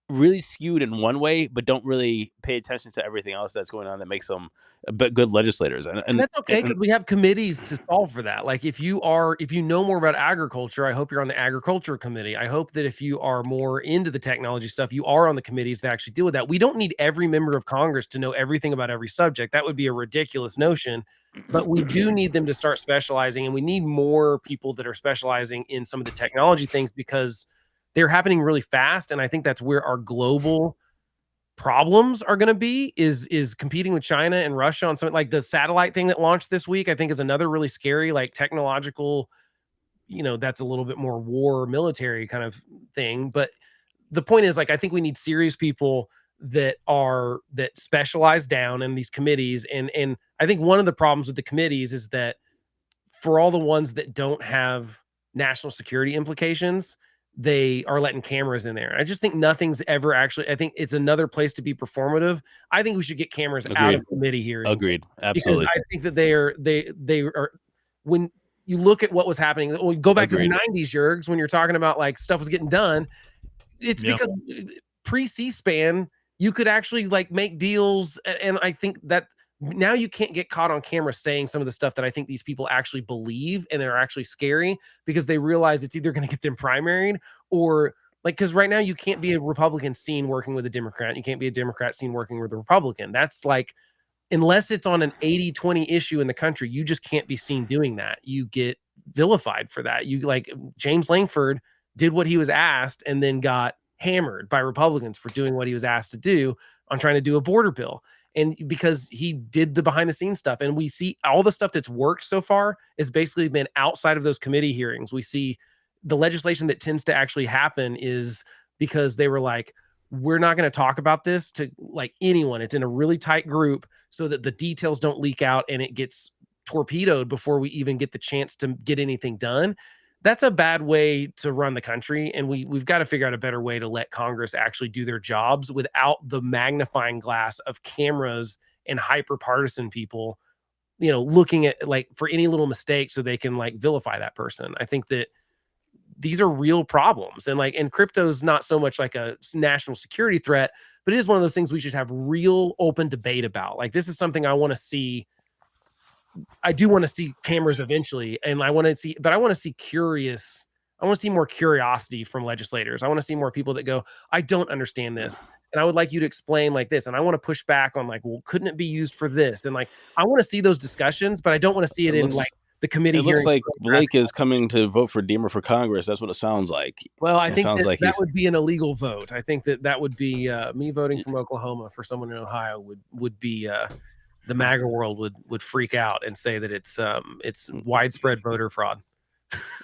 really skewed in one way, but don't really pay attention to everything else that's going on that makes them good legislators.
And that's okay, because we have committees to solve for that. Like, if you know more about agriculture, I hope you're on the agriculture committee. I hope that if you are more into the technology stuff, you are on the committees that actually deal with that. We don't need every member of Congress to know everything about every subject. That would be a ridiculous notion. But we do need them to start specializing, and we need more people that are specializing in some of the technology things, because they're happening really fast. And I think that's where our global problems are going to be, is competing with China and Russia on something like the satellite thing that launched this week. I think is another really scary, like, technological, that's a little bit more war military kind of thing. But the point is, like, I think we need serious people that specialize down in these committees. And I think one of the problems with the committees is that for all the ones that don't have national security implications, they are letting cameras in there. I just think nothing's ever actually, I think it's another place to be performative. I think we should get cameras out of committee hearings.
Agreed. Absolutely.
Because I think that they are, when you look at what was happening, when you go back to the 90s, Yergz, when you're talking about, like, stuff was getting done, it's because pre-C-SPAN, you could actually, like, make deals. And I think that now you can't get caught on camera saying some of the stuff that I think these people actually believe, and they're actually scary, because they realize it's either going to get them primaried, or, like, because right now you can't be a Republican seen working with a Democrat. You can't be a Democrat seen working with a Republican. That's like, unless it's on an 80-20 issue in the country, you just can't be seen doing that. You get vilified for that. You, like, James Langford did what he was asked and then got hammered by Republicans for doing what he was asked to do on trying to do a border bill. And because he did the behind the scenes stuff, and we see all the stuff that's worked so far has basically been outside of those committee hearings. We see the legislation that tends to actually happen is because they were like, we're not going to talk about this to, like, anyone. It's in a really tight group so that the details don't leak out and it gets torpedoed before we even get the chance to get anything done. That's a bad way to run the country. And we've got to figure out a better way to let Congress actually do their jobs without the magnifying glass of cameras and hyper partisan people, looking at, like, for any little mistake so they can, like, vilify that person. I think that these are real problems. And crypto's not so much like a national security threat, but it is one of those things we should have real open debate about. Like, this is something I want to see. I do want to see cameras eventually, and I want to see more curiosity from legislators. I want to see more people that go, I don't understand this, and I would like you to explain like this. And I want to push back on, like, well, couldn't it be used for this? And, like, I want to see those discussions, but I don't want to see it in, like, the committee.
It looks like Blake is coming to vote for Deemer for Congress. That's what it sounds like.
Well, I think that would be an illegal vote. I think that would be me voting from Oklahoma for someone in Ohio would be the MAGA world would freak out and say that it's widespread voter fraud.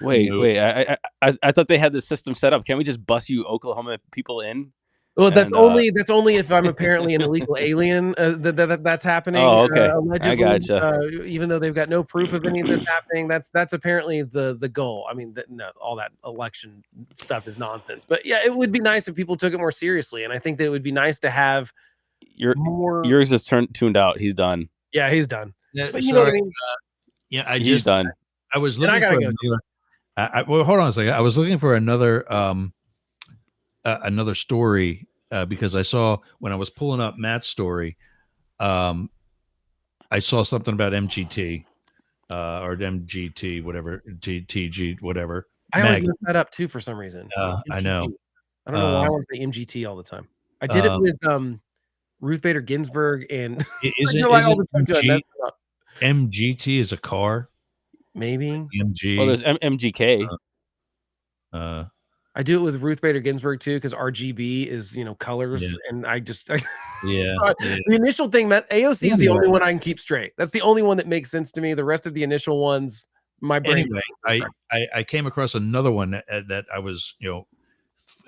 Wait, I thought they had this system set up. Can't we just bus you Oklahoma people in?
Well, that's only if I'm apparently an illegal alien that's happening.
Oh, okay.
Allegedly,
I gotcha.
Even though they've got no proof of any of this happening, that's apparently the goal. I mean, no, all that election stuff is nonsense. But yeah, it would be nice if people took it more seriously, and I think that it would be nice to have more.
Yergz is tuned out. He's done.
Yeah, he's done.
Yeah,
but you know what I mean?
He's done.
I was looking for another. Well, hold on a second. I was looking for another story because I saw when I was pulling up Matt's story, I saw something about MGT or MGT, whatever, TG, whatever.
I always mess that up too for some reason.
I know.
I don't know why I want to say MGT all the time. I did it with Ruth Bader Ginsburg and
MGT is a car?
Maybe.
MG.
Well, there's MGK.
I do it with Ruth Bader Ginsburg too, because RGB is colors, and I just the initial thing that AOC is the only one I can keep straight. That's the only one that makes sense to me. The rest of the initial ones, my brain.
Anyway, I came across another one that I was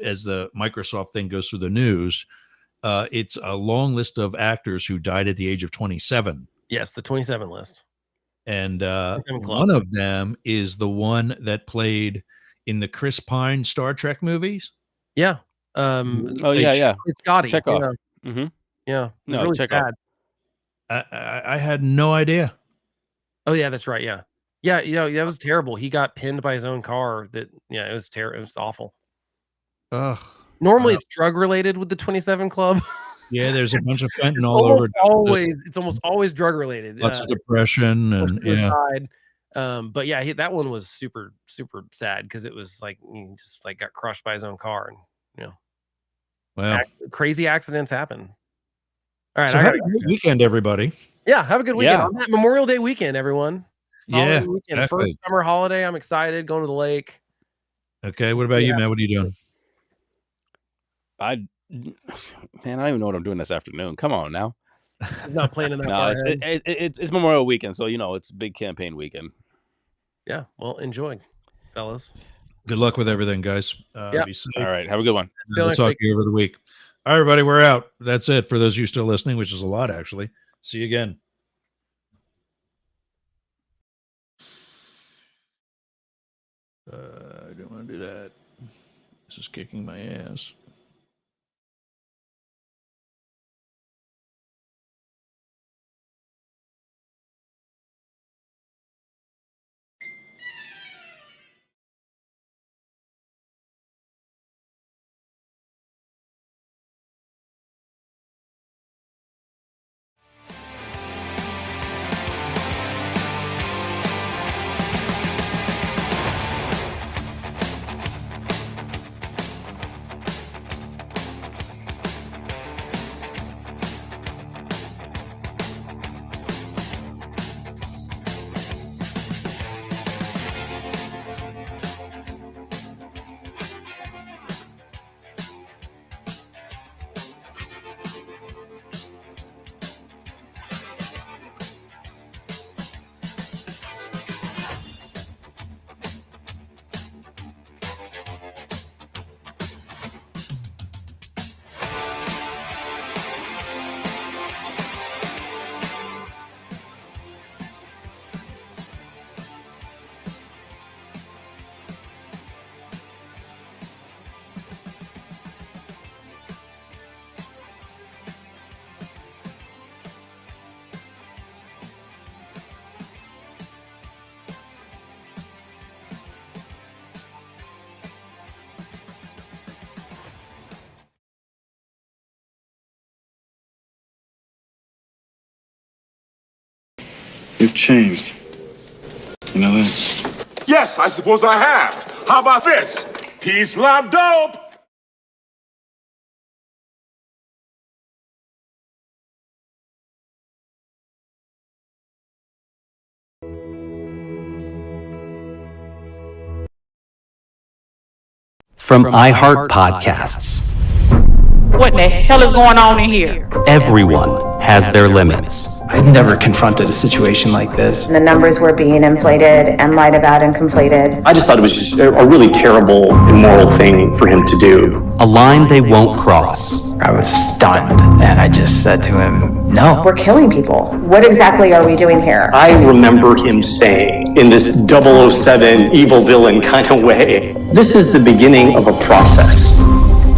as the Microsoft thing goes through the news. It's a long list of actors who died at the age of 27.
Yes, the 27 list.
And one of them is the one that played in the Chris Pine Star Trek movies.
Yeah.
It's
Scotty.
Chekhov.
Yeah.
Mm-hmm.
Yeah.
No,
really
Chekhov.
sad.
I had no idea.
Oh yeah, that's right. Yeah. Yeah. That was terrible. He got pinned by his own car. It was terrible. It was awful.
Ugh.
Normally it's drug related with the 27 Club.
Yeah, there's a bunch of fentanyl all over.
It's almost always drug related.
Lots of depression and
suicide. But yeah, that one was super, super sad because it was like he just got crushed by his own car, and
well,
crazy accidents happen. All right,
so have a great weekend, everybody.
Yeah, have a good weekend. On that Memorial Day weekend, everyone.
Holiday
weekend.
Exactly.
First summer holiday. I'm excited. Going to the lake.
Okay, what about you, Matt? What are you doing?
Man, I don't even know what I'm doing this afternoon. Come on now.
He's not playing in that.
No, it's Memorial Weekend, so it's big campaign weekend.
Yeah, well, enjoy, fellas.
Good luck with everything, guys. Be safe.
All right, have a good one.
We'll talk to you over the week. All right, everybody, we're out. That's it for those of you still listening, which is a lot, actually. See you again. I don't want to do that. This is kicking my ass.
You've changed. You know that?
Yes, I suppose I have. How about this? Peace, love, dope.
From iHeart Podcasts.
What in the hell is going on in here?
Everyone has their limits.
I'd never confronted a situation like this.
The numbers were being inflated and lied about and conflated.
I just thought it was just a really terrible, immoral thing for him to do.
A line they won't cross.
I was stunned, and I just said to him, no.
We're killing people. What exactly are we doing here?
I remember him saying, in this 007 evil villain kind of way, this is the beginning of a process.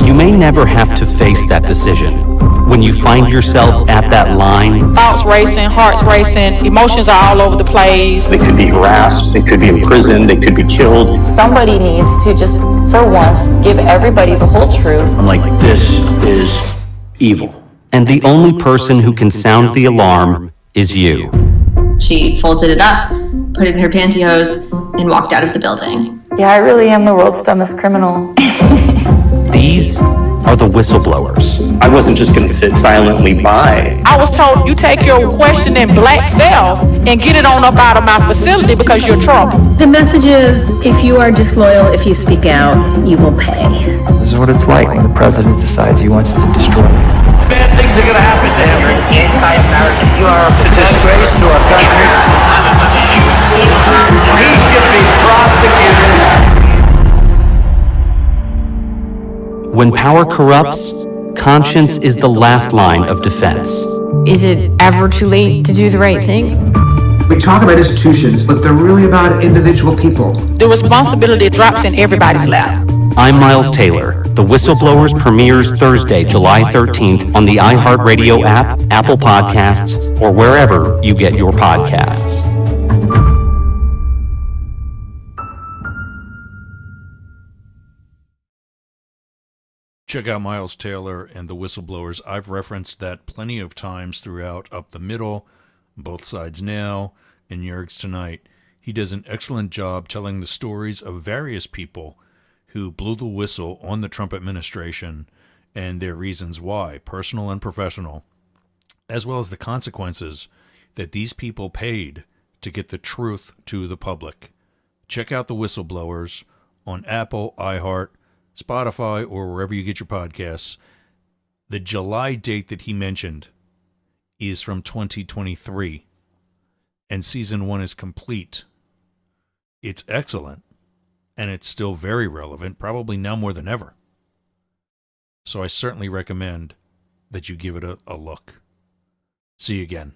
You may never have to face that decision. When you find yourself at that line,
thoughts racing, hearts racing, emotions are all over the place.
They could be harassed, they could be imprisoned, they could be killed.
Somebody needs to just, for once, give everybody the whole truth.
I'm like, this is evil.
And the only person who can sound the alarm is you.
She folded it up, put it in her pantyhose, and walked out of the building.
Yeah, I really am the world's dumbest criminal.
These are the whistleblowers.
I wasn't just going to sit silently by.
I was told you take your questioning black self and get it on up out of my facility because you're trouble.
The message is, if you are disloyal, if you speak out, you will pay.
This is what it's like when the president decides he wants to destroy you.
Bad things are going to happen to him.
You're an anti-American. You are a
disgrace to our country. He should be prosecuted.
When power corrupts, conscience is the last line of defense.
Is it ever too late to do the right thing?
We talk about institutions, but they're really about individual people.
The responsibility drops in everybody's lap.
I'm Miles Taylor. The Whistleblowers premieres Thursday, July 13th on the iHeartRadio app, Apple Podcasts, or wherever you get your podcasts.
Check out Miles Taylor and the Whistleblowers. I've referenced that plenty of times throughout Up the Middle, Both Sides Now, and Yergz Tonight. He does an excellent job telling the stories of various people who blew the whistle on the Trump administration and their reasons why, personal and professional, as well as the consequences that these people paid to get the truth to the public. Check out the Whistleblowers on Apple, iHeart, Spotify, or wherever you get your podcasts. The July date that he mentioned is from 2023, and season 1 is complete. It's excellent, and it's still very relevant, probably now more than ever. So I certainly recommend that you give it a look. See you again.